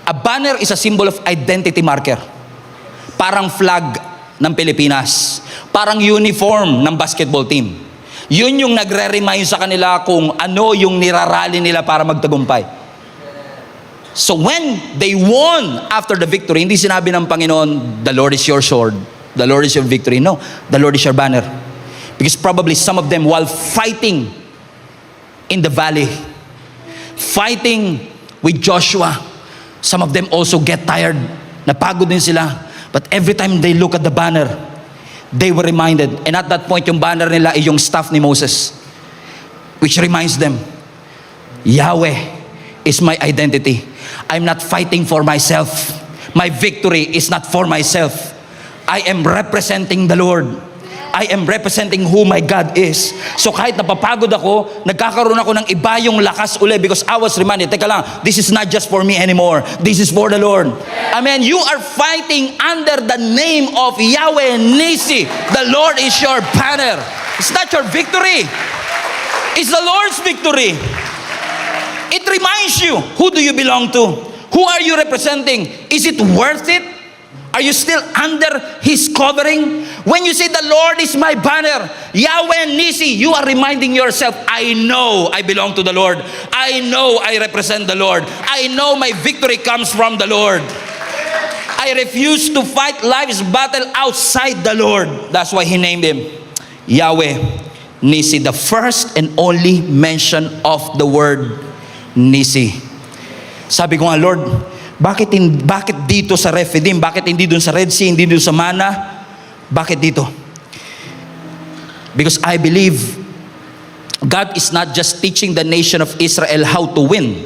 Speaker 1: A banner is a symbol of identity marker. Parang flag ng Pilipinas. Parang uniform ng basketball team. Yun yung nagre-remind sa kanila kung ano yung nirarally nila para magtagumpay. So when they won after the victory, hindi sinabi ng Panginoon, the Lord is your sword, the Lord is your victory. No, the Lord is your banner. Because probably some of them, while fighting in the valley, fighting with Joshua, some of them also get tired. Napagod din sila. But every time they look at the banner, they were reminded. And at that point, yung banner nila ay yung staff ni Moses, which reminds them, Yahweh is my identity. I'm not fighting for myself. My victory is not for myself. I am representing the Lord. I am representing who my God is. So kahit napapagod ako, nagkakaroon ako ng iba yung lakas uli because I was reminded, teka lang, this is not just for me anymore. This is for the Lord. Amen. You are fighting under the name of Yahweh Nisi. The Lord is your banner. It's not your victory. It's the Lord's victory. It reminds you, who do you belong to? Who are you representing? Is it worth it? Are you still under His covering? When you say the Lord is my banner, Yahweh Nisi, you are reminding yourself, I know I belong to the Lord. I know I represent the Lord. I know my victory comes from the Lord. I refuse to fight life's battle outside the Lord. That's why He named Him Yahweh Nisi, the first and only mention of the word Nisi. Sabi ko nga, Lord, bakit dito sa Rephidim? Bakit hindi dun sa Red Sea? Hindi dun sa Mana? Bakit dito? Because I believe God is not just teaching the nation of Israel how to win.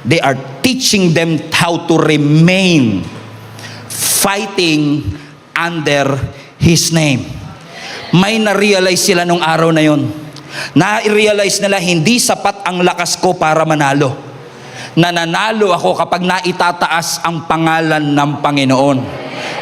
Speaker 1: They are teaching them how to remain fighting under His name. May na-realize sila nung araw na yon. Na-realize nila hindi sapat ang lakas ko para manalo. Nananalo ako kapag naitataas ang pangalan ng Panginoon.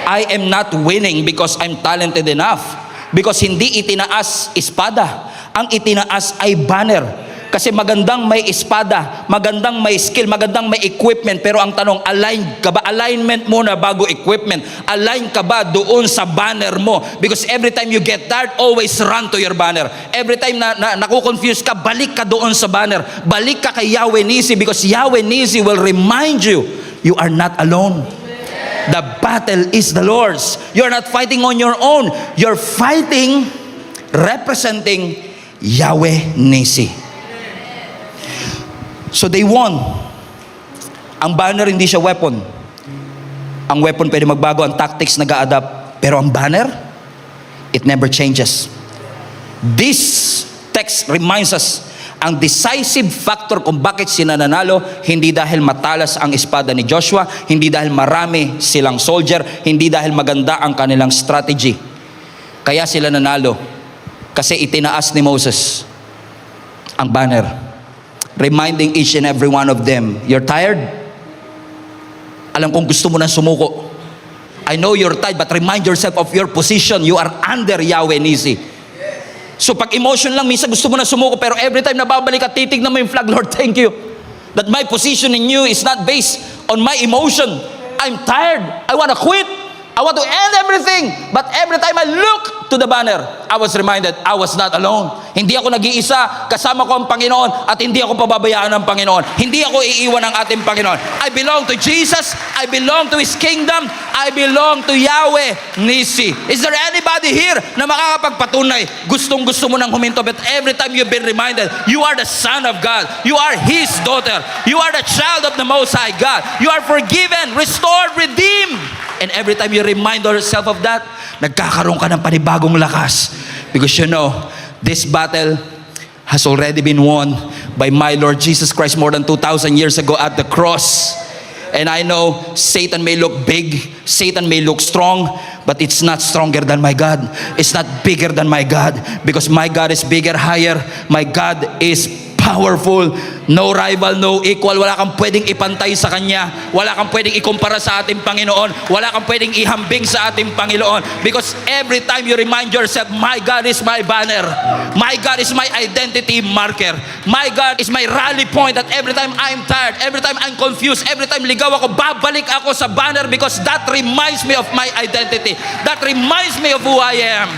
Speaker 1: I am not winning because I'm talented enough. Because hindi itinaas espada. Ang itinaas ay banner. Kasi magandang may espada, magandang may skill, magandang may equipment. Pero ang tanong, align ka ba? Alignment muna bago equipment. Align ka ba doon sa banner mo? Because every time you get tired, always run to your banner. Every time na nakukonfuse ka, balik ka doon sa banner. Balik ka kay Yahweh Nisi because Yahweh Nisi will remind you, you are not alone. The battle is the Lord's. You're not fighting on your own. You're fighting, representing Yahweh Nisi. So they won. Ang banner hindi siya weapon. Ang weapon pwede magbago, ang tactics nag-a-adapt. Pero ang banner, it never changes. This text reminds us, ang decisive factor kung bakit sila nanalo, hindi dahil matalas ang espada ni Joshua, hindi dahil marami silang soldier, hindi dahil maganda ang kanilang strategy. Kaya sila nanalo. Kasi itinaas ni Moses ang banner. Reminding each and every one of them, you're tired? Alam kong gusto mo na sumuko. I know you're tired, but remind yourself of your position. You are under Yahweh Nisi. So pag emotion lang, minsan gusto mo na sumuko, pero every time nababalik at titignan mo yung flag, Lord, thank you. That my position in you is not based on my emotion. I'm tired. I want to quit. I want to end everything. But every time I look to the banner, I was reminded, I was not alone. Hindi ako nag-iisa, kasama ko ang Panginoon at hindi ako pababayaan ng Panginoon. Hindi ako iiwan ng ating Panginoon. I belong to Jesus. I belong to His kingdom. I belong to Yahweh Nisi. Is there anybody here na makakapagpatunay? Gustong-gusto mo nang huminto, but every time you've been reminded, you are the son of God. You are His daughter. You are the child of the Most High God. You are forgiven, restored, redeemed. And every time you remind yourself of that, nagkakaroon ka ng panibagong lakas. Because you know, this battle has already been won by my Lord Jesus Christ more than 2,000 years ago at the cross. And I know Satan may look big, Satan may look strong, but it's not stronger than my God. It's not bigger than my God. Because my God is bigger, higher. My God is powerful, no rival, no equal. Wala kang pwedeng ipantay sa Kanya. Wala kang pwedeng ikumpara sa ating Panginoon. Wala kang pwedeng ihambing sa ating Panginoon. Because every time you remind yourself, my God is my banner. My God is my identity marker. My God is my rally point that every time I'm tired, every time I'm confused, every time ligaw ako, babalik ako sa banner because that reminds me of my identity. That reminds me of who I am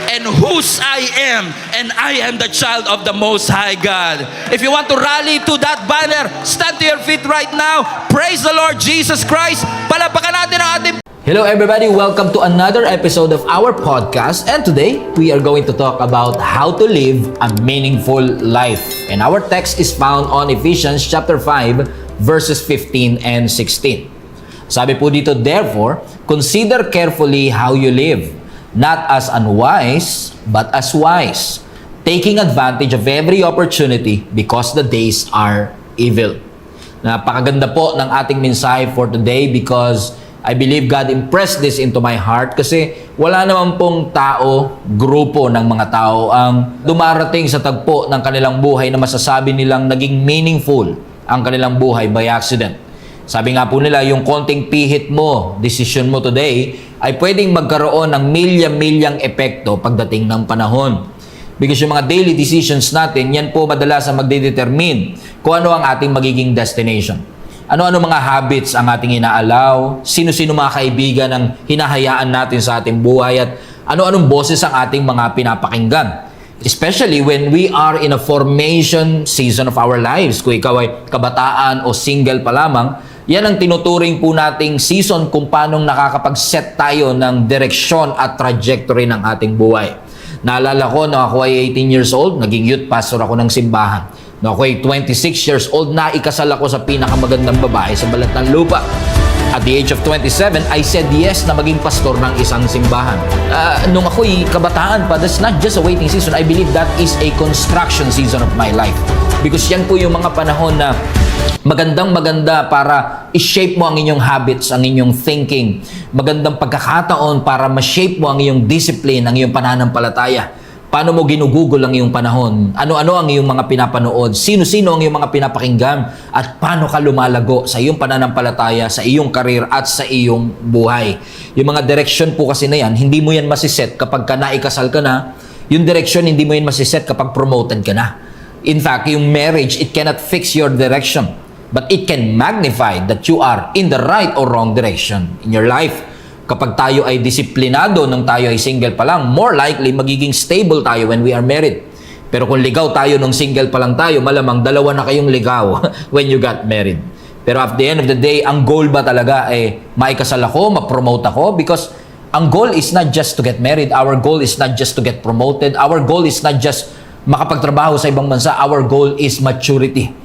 Speaker 1: and whose I am, and I am the child of the Most High God. If you want to rally to that banner, stand to your feet right now. Praise the Lord Jesus Christ. Palapakan natin ang ating...
Speaker 2: Hello everybody, welcome to another episode of our podcast, and today we are going to talk about how to live a meaningful life. And our text is found on Ephesians chapter 5 verses 15 and 16. Sabi po dito, therefore, consider carefully how you live, not as unwise, but as wise, taking advantage of every opportunity because the days are evil. Napakaganda po ng ating mensahe for today because I believe God impressed this into my heart kasi wala naman pong tao, grupo ng mga tao ang dumarating sa tagpo ng kanilang buhay na masasabi nilang naging meaningful ang kanilang buhay by accident. Sabi nga po nila, yung konting pihit mo, decision mo today, ay pwedeng magkaroon ng milya-milyang epekto pagdating ng panahon. Because yung mga daily decisions natin, yan po madalas ang magdedetermine kung ano ang ating magiging destination. Ano-ano mga habits ang ating inaalaw, sino-sino mga kaibigan ang hinahayaan natin sa ating buhay, at ano-anong boses ang ating mga pinapakinggan. Especially when we are in a formation season of our lives. Kung ikaw ay kabataan o single pa lamang, yan ang tinuturing po nating season kung paano nakakapag-set tayo ng direksyon at trajectory ng ating buhay. Naalala ko na ako ay 18 years old, naging youth pastor ako ng simbahan. Na ako ay 26 years old, na ikasal ako sa pinakamagandang babae sa balat ng lupa. At the age of 27, I said yes na maging pastor ng isang simbahan. Nung ako'y kabataan pa, that's not just a waiting season. I believe that is a construction season of my life. Because yan po yung mga panahon na magandang-maganda para i-shape mo ang inyong habits, ang inyong thinking. Magandang pagkakataon para ma-shape mo ang iyong discipline, ang iyong pananampalataya. Paano mo ginugugol ang iyong panahon? Ano-ano ang iyong mga pinapanood? Sino-sino ang iyong mga pinapakinggan? At paano ka lumalago sa iyong pananampalataya, sa iyong karir at sa iyong buhay? Yung mga direction po kasi na yan, hindi mo yan masiset kapag ka naikasal ka na. Yung direction, hindi mo yan masiset kapag promoted ka na. In fact, yung marriage, it cannot fix your direction. But it can magnify that you are in the right or wrong direction in your life. Kapag tayo ay disiplinado nung tayo ay single pa lang, more likely magiging stable tayo when we are married. Pero kung ligaw tayo nung single pa lang tayo, malamang dalawa na kayong ligaw when you got married. Pero at the end of the day, ang goal ba talaga ay maikasal ako, ma-promote ako? Because ang goal is not just to get married. Our goal is not just to get promoted. Our goal is not just makapagtrabaho sa ibang bansa. Our goal is maturity.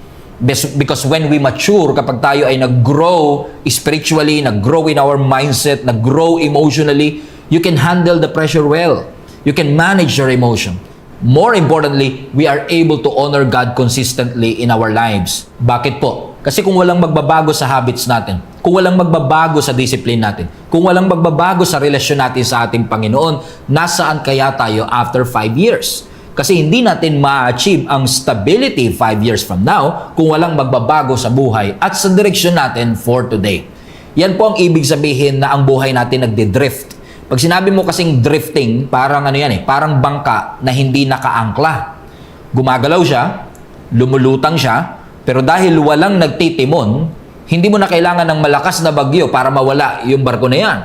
Speaker 2: Because when we mature, kapag tayo ay nag-grow spiritually, nag-grow in our mindset, nag-grow emotionally, you can handle the pressure well. You can manage your emotion. More importantly, we are able to honor God consistently in our lives. Bakit po? Kasi kung walang magbabago sa habits natin, kung walang magbabago sa discipline natin, kung walang magbabago sa relasyon natin sa ating Panginoon, nasaan kaya tayo after 5 years? Kasi hindi natin ma-achieve ang stability 5 years from now kung walang magbabago sa buhay at sa direksyon natin for today. Yan po ang ibig sabihin na ang buhay natin nagde-drift. Pag sinabi mo kasing drifting, parang parang bangka na hindi nakaangkla. Gumagalaw siya, lumulutang siya, pero dahil walang nagtitimon, hindi mo na kailangan ng malakas na bagyo para mawala yung barko na yan.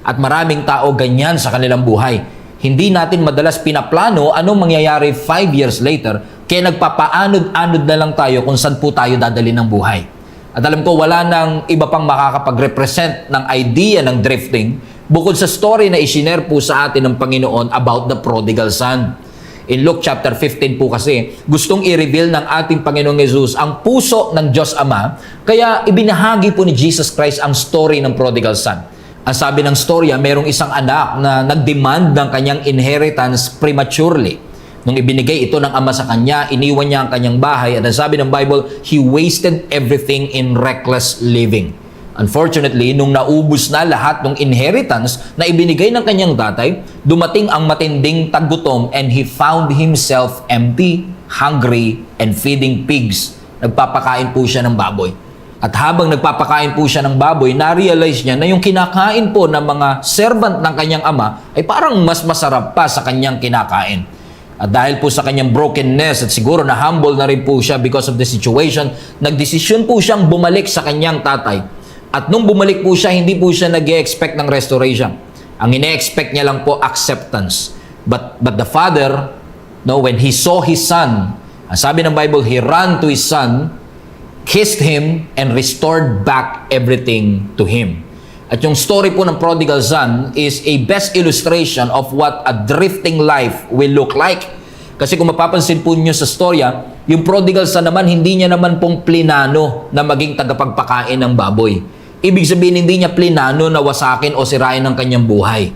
Speaker 2: At maraming tao ganyan sa kanilang buhay. Hindi natin madalas pinaplano anong mangyayari 5 years later, kaya nagpapaanod-anod na lang tayo kung saan po tayo dadali ng buhay. At alam ko, wala nang iba pang makakapag-represent ng idea ng drifting bukod sa story na isinare po sa atin ng Panginoon about the prodigal son. In Luke chapter 15 po kasi, gustong i-reveal ng ating Panginoong Jesus ang puso ng Diyos Ama, kaya ibinahagi po ni Jesus Christ ang story ng prodigal son. Ang sabi ng storya, mayroong isang anak na nag-demand ng kanyang inheritance prematurely. Nung ibinigay ito ng ama sa kanya, iniwan niya ang kanyang bahay. At ang sabi ng Bible, he wasted everything in reckless living. Unfortunately, nung naubos na lahat ng inheritance na ibinigay ng kanyang tatay, dumating ang matinding taggutom and he found himself empty, hungry, and feeding pigs. Nagpapakain po siya ng baboy. At habang nagpapakain po siya ng baboy, na-realize niya na yung kinakain po ng mga servant ng kanyang ama ay parang mas masarap pa sa kanyang kinakain. At dahil po sa kanyang brokenness at siguro na humble na rin po siya because of the situation, nagdesisyon po siyang bumalik sa kanyang tatay. At nung bumalik po siya, hindi po siya nag-expect ng restoration. Ang ine-expect niya lang po, acceptance. But the father, no, when he saw his son, ang sabi ng Bible, he ran to his son, kissed him, and restored back everything to him. At yung story po ng prodigal son is a best illustration of what a drifting life will look like. Kasi kung mapapansin po niyo sa storya, yung prodigal son naman, hindi niya naman pong plinano na maging tagapagpakain ng baboy. Ibig sabihin, hindi niya plinano na wasakin o sirain ang kanyang buhay.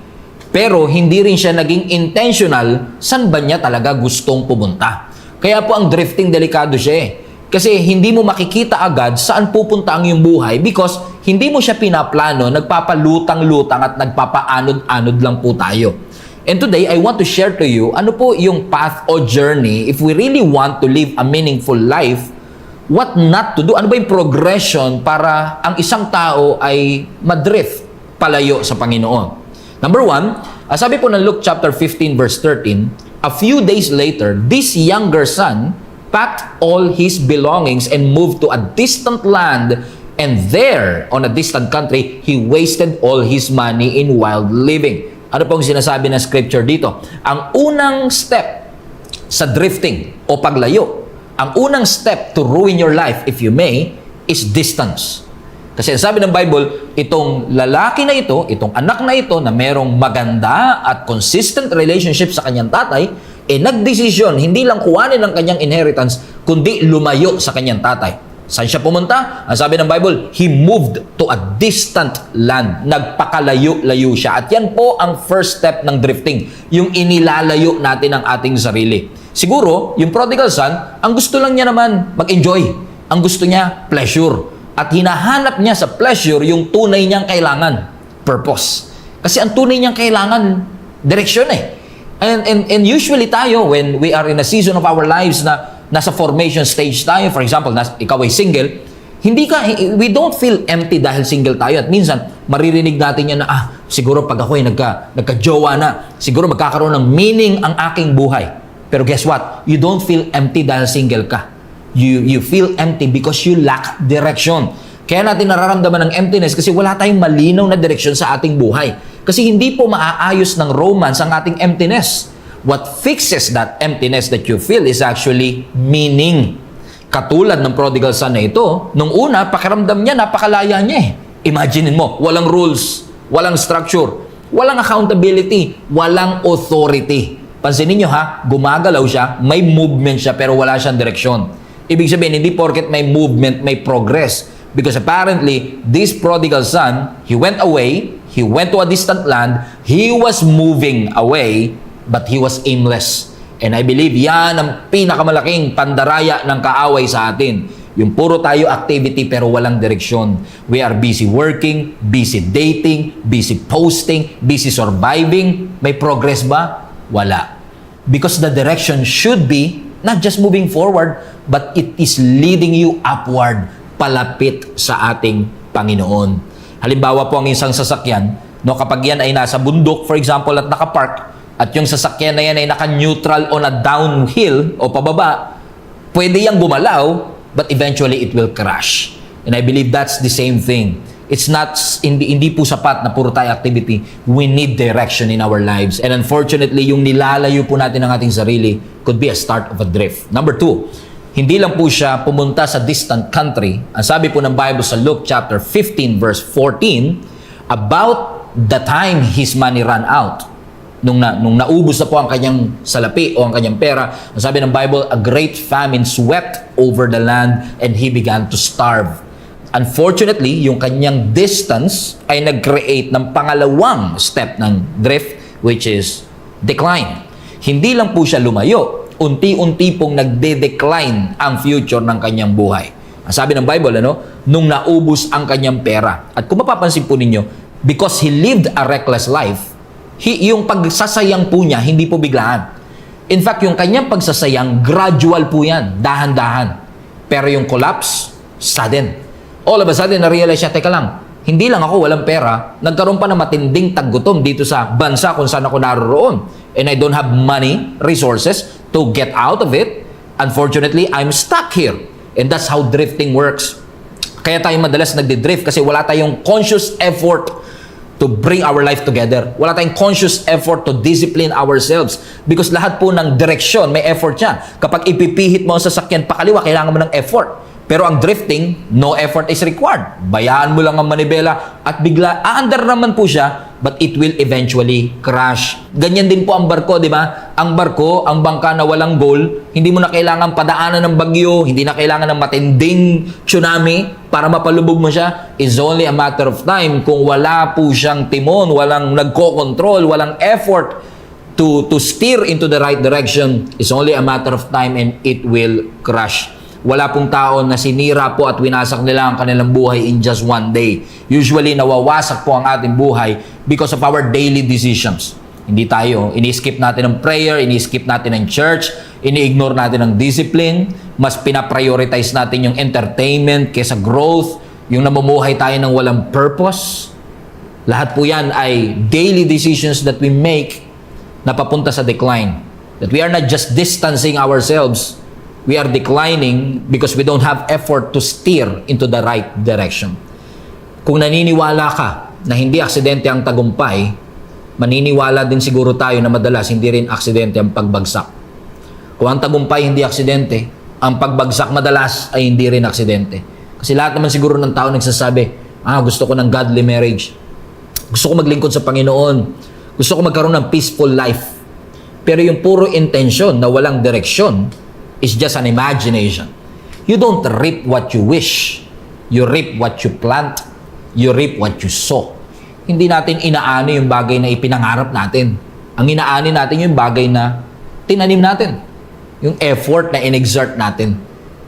Speaker 2: Pero hindi rin siya naging intentional saan ba niya talaga gustong pumunta. Kaya po ang drifting delikado siya eh. Kasi hindi mo makikita agad saan pupunta ang iyong buhay because hindi mo siya pinaplano, nagpapalutang-lutang at nagpapaanod-anod lang po tayo. And today, I want to share to you ano po yung path o journey if we really want to live a meaningful life, what not to do. Ano ba yung progression para ang isang tao ay madrift palayo sa Panginoon? Number 1, sabi po ng Luke chapter 15 verse 13, a few days later, this younger son packed all his belongings and moved to a distant land, and there, on a distant country, he wasted all his money in wild living. Ano pong sinasabi ng scripture dito? Ang unang step sa drifting o paglayo, ang unang step to ruin your life, if you may, is distance. Kasi sabi ng Bible, itong lalaki na ito, itong anak na ito na merong maganda at consistent relationship sa kanyang tatay, nagdesisyon, hindi lang kuhanin ang kanyang inheritance, kundi lumayo sa kanyang tatay. Saan siya pumunta? Ang sabi ng Bible, he moved to a distant land. Nagpakalayo-layo siya. At yan po ang first step ng drifting, yung inilalayo natin ang ating sarili. Siguro, yung prodigal son, ang gusto lang niya naman mag-enjoy. Ang gusto niya, pleasure. At hinahanap niya sa pleasure yung tunay niyang kailangan, purpose. Kasi ang tunay niyang kailangan, direksyon eh. And usually tayo, when we are in a season of our lives na nasa formation stage tayo, for example, ikaw ay single, we don't feel empty dahil single tayo. At minsan, maririnig natin yan na, siguro pag ako ay nagka-jowa na, siguro magkakaroon ng meaning ang aking buhay. Pero guess what? You don't feel empty dahil single ka. You feel empty because you lack direction. Kaya natin nararamdaman ng emptiness kasi wala tayong malinaw na direksyon sa ating buhay. Kasi hindi po maaayos ng romance ang ating emptiness. What fixes that emptiness that you feel is actually meaning. Katulad ng prodigal son na ito, nung una, pakiramdam niya, napakalaya niya eh. Imagine mo, walang rules, walang structure, walang accountability, walang authority. Pansinin niyo ha, gumagalaw siya, may movement siya, pero wala siyang direksyon. Ibig sabihin, hindi porket may movement, may progress. Because apparently, this prodigal son, he went away, he went to a distant land, he was moving away, but he was aimless. And I believe yan ang pinakamalaking pandaraya ng kaaway sa atin. Yung puro tayo activity pero walang direksyon. We are busy working, busy dating, busy posting, busy surviving. May progress ba? Wala. Because the direction should be not just moving forward, but it is leading you upward, palapit sa ating Panginoon. Halimbawa po ang isang sasakyan, no, kapag yan ay nasa bundok, for example, at nakapark, at yung sasakyan na yan ay naka-neutral on a downhill o pababa, pwede yang gumalaw, but eventually it will crash. And I believe that's the same thing. It's not, hindi po sapat na puro tayo activity. We need direction in our lives. And unfortunately, yung nilalayo po natin ang ating sarili could be a start of a drift. Number 2, hindi lang po siya pumunta sa distant country. Ang sabi po ng Bible sa Luke chapter 15 verse 14, about the time his money ran out. Nung naubos na po ang kanyang salapi o ang kanyang pera, ang sabi ng Bible, a great famine swept over the land and he began to starve. Unfortunately, yung kanyang distance ay nag-create ng pangalawang step ng drift, which is decline. Hindi lang po siya lumayo, unti-unti pong nagde-decline ang future ng kanyang buhay. Ang sabi ng Bible, nung naubos ang kanyang pera. At kung mapapansin po ninyo, because he lived a reckless life, yung pagsasayang po niya, hindi po biglaan. In fact, yung kanyang pagsasayang, gradual po yan, dahan-dahan. Pero yung collapse, sudden. All of a sudden, na-realize siya, teka lang, hindi lang ako walang pera, nagkaroon pa ng matinding taggutom dito sa bansa kung saan ako naroon. And I don't have money, resources to get out of it. Unfortunately, I'm stuck here. And that's how drifting works. Kaya tayo madalas nagdi-drift kasi wala tayong conscious effort to bring our life together. Wala tayong conscious effort to discipline ourselves. Because lahat po ng direksyon, may effort yan. Kapag ipipihit mo ang sasakyan pakaliwa, kailangan mo ng effort. Pero ang drifting, no effort is required. Bayaan mo lang ang manibela at bigla, aandar naman po siya, but it will eventually crash. Ganyan din po ang barko, di ba? Ang barko, ang bangka na walang goal, hindi mo na kailangan padaanan ng bagyo, hindi na kailangan ng matinding tsunami para mapalubog mo siya. It's only a matter of time kung wala po siyang timon, walang nagko-control, walang effort to steer into the right direction. It's only a matter of time and it will crash. Wala pong tao na sinira po at winasak nila ang kanilang buhay in just one day. Usually, nawawasak po ang ating buhay because of our daily decisions. Hindi tayo, ini-skip natin ang prayer, ini-skip natin ang church, ini-ignore natin ang discipline, mas pinaprioritize natin yung entertainment kaysa growth, yung namumuhay tayo ng walang purpose. Lahat po yan ay daily decisions that we make na papunta sa decline. That we are not just distancing ourselves, we are declining because we don't have effort to steer into the right direction. Kung naniniwala ka na hindi aksidente ang tagumpay, maniniwala din siguro tayo na madalas hindi rin aksidente ang pagbagsak. Kung ang tagumpay hindi aksidente, ang pagbagsak madalas ay hindi rin aksidente. Kasi lahat naman siguro ng tao nagsasabi, gusto ko ng godly marriage. Gusto ko maglingkod sa Panginoon. Gusto ko magkaroon ng peaceful life. Pero yung puro intensyon na walang direksyon, is just an imagination. You don't reap what you wish. You reap what you plant. You reap what you sow. Hindi natin inaani yung bagay na ipinangarap natin. Ang inaani natin yung bagay na tinanim natin. Yung effort na in-exert natin.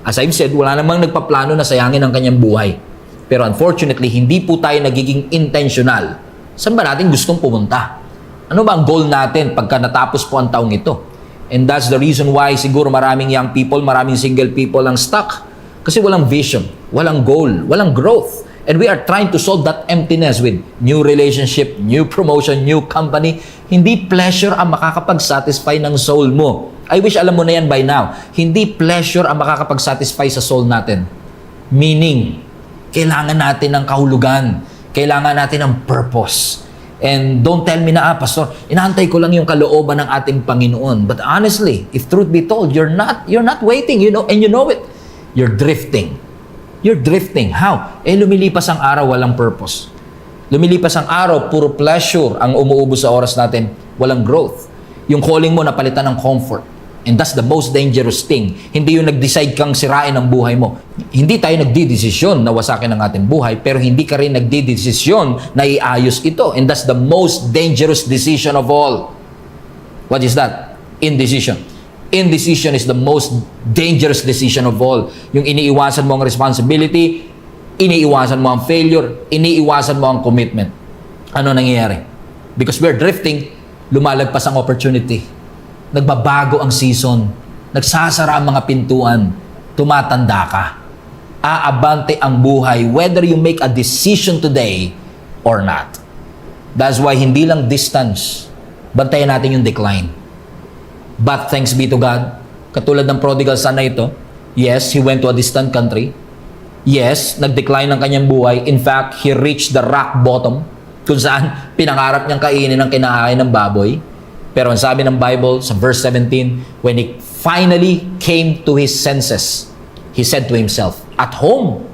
Speaker 2: As I've said, wala namang nagpaplano na sayangin ang kanyang buhay. Pero unfortunately, hindi po tayo nagiging intentional. Saan ba natin gustong pumunta? Ano ba ang goal natin pagka natapos po ang taong ito? And that's the reason why siguro maraming young people, maraming single people ang stuck. Kasi walang vision, walang goal, walang growth. And we are trying to solve that emptiness with new relationship, new promotion, new company. Hindi pleasure ang makakapag-satisfy ng soul mo. I wish alam mo na yan by now. Hindi pleasure ang makakapag-satisfy sa soul natin. Meaning, kailangan natin ng kahulugan. Kailangan natin ng purpose. And don't tell me na, Pastor, inaantay ko lang yung kalooban ng ating Panginoon. But honestly, if truth be told, you're not waiting, and you know it. You're drifting. You're drifting. How? Lumilipas ang araw, walang purpose. Lumilipas ang araw, puro pleasure ang umuubos sa oras natin, walang growth. Yung calling mo napalitan ng comfort. And that's the most dangerous thing. Hindi yung nag-decide kang sirain ang buhay mo. Hindi tayo nagdidesisyon na wasakin ang ating buhay, pero hindi ka rin nagdidesisyon na iayos ito. And that's the most dangerous decision of all. What is that? Indecision. Indecision is the most dangerous decision of all. Yung iniiwasan mo ang responsibility, iniiwasan mo ang failure, iniiwasan mo ang commitment. Ano nangyayari? Because we're drifting, lumalagpas ang opportunity. Nagbabago ang season, nagsasara ang mga pintuan, tumatanda ka. Aabante ang buhay whether you make a decision today or not. That's why hindi lang distance, bantayan natin yung decline. But thanks be to God, katulad ng prodigal son na ito, yes, he went to a distant country. Yes, nag-decline ang kanyang buhay. In fact, he reached the rock bottom kung saan pinangarap niyang kainin ang kinahain ng baboy. Pero ang sabi ng Bible sa verse 17, when he finally came to his senses, he said to himself, at home,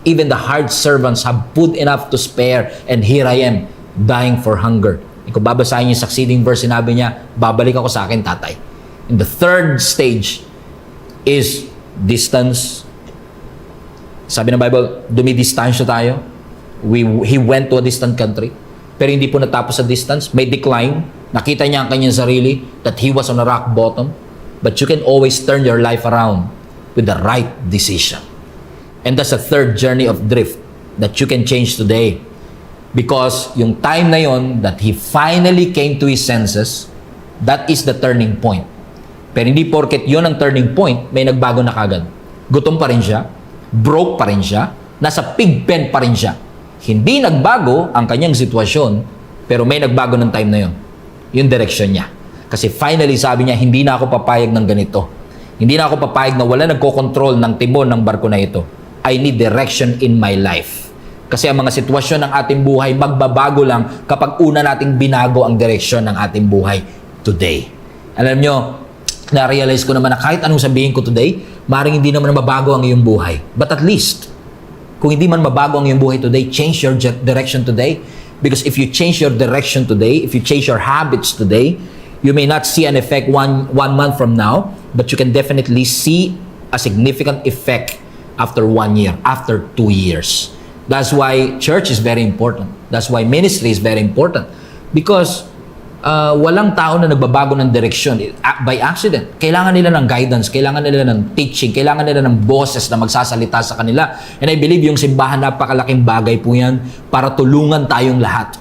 Speaker 2: even the hard servants have food enough to spare, and here I am, dying for hunger. Kung babasahin yung succeeding verse, sinabi niya, babalik ako sa akin, tatay. And the third stage is distance. Sabi ng Bible, dumidistansya tayo. He went to a distant country. Pero hindi po natapos sa distance. May decline. Nakita niya ang kanyang sarili that he was on a rock bottom. But you can always turn your life around with the right decision. And that's a third journey of drift that you can change today. Because yung time na yon that he finally came to his senses, that is the turning point. Pero hindi porket yun ang turning point, may nagbago na kagad. Gutom pa rin siya, broke pa rin siya, nasa pig pen pa rin siya. Hindi nagbago ang kanyang sitwasyon, pero may nagbago ng time na yon. Yung direction niya. Kasi finally sabi niya, hindi na ako papayag ng ganito. Hindi na ako papayag na wala nagkokontrol ng timon ng barko na ito. I need direction in my life. Kasi ang mga sitwasyon ng ating buhay magbabago lang kapag una nating binago ang direksyon ng ating buhay today. Alam nyo, na-realize ko naman na kahit anong sabihin ko today, maaaring hindi naman mabago ang iyong buhay. But at least, kung hindi man mabago ang iyong buhay today, change your direction today. Because if you change your direction today, if you change your habits today, you may not see an effect one month from now, but you can definitely see a significant effect after 1 year, after 2 years. That's why church is very important. That's why ministry is very important. Because walang tao na nagbabago ng direksyon by accident. Kailangan nila ng guidance, kailangan nila ng teaching, kailangan nila ng boses na magsasalita sa kanila. And I believe yung simbahan, napakalaking bagay po yan para tulungan tayong lahat,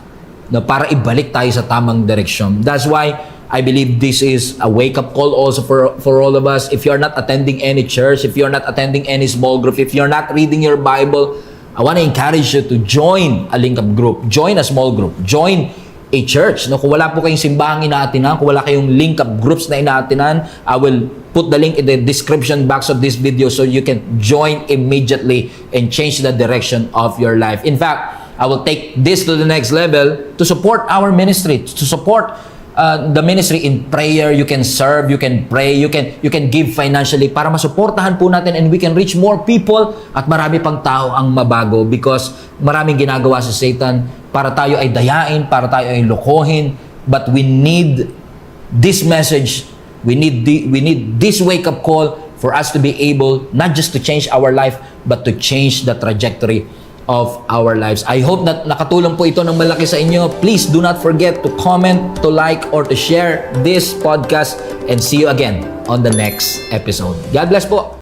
Speaker 2: na para ibalik tayo sa tamang direksyon. That's why I believe this is a wake-up call also for all of us. If you're not attending any church, if you're not attending any small group, if you're not reading your Bible, I want to encourage you to join a link-up group, join a small group, join a church. No, kung wala po kayong simbahang inaatinan, kung wala kayong link-up groups na inaatinan, I will put the link in the description box of this video so you can join immediately and change the direction of your life. In fact, I will take this to the next level to support our ministry, to support the ministry in prayer. You can serve, you can pray, you can give financially para masuportahan po natin and we can reach more people at marami pang tao ang mabago because maraming ginagawa sa Satan para tayo ay dayain, para tayo ay lokohin, but we need this message, we need this wake-up call for us to be able not just to change our life but to change the trajectory of our lives. I hope that nakatulong po ito ng malaki sa inyo. Please do not forget to comment, to like, or to share this podcast and see you again on the next episode. God bless po!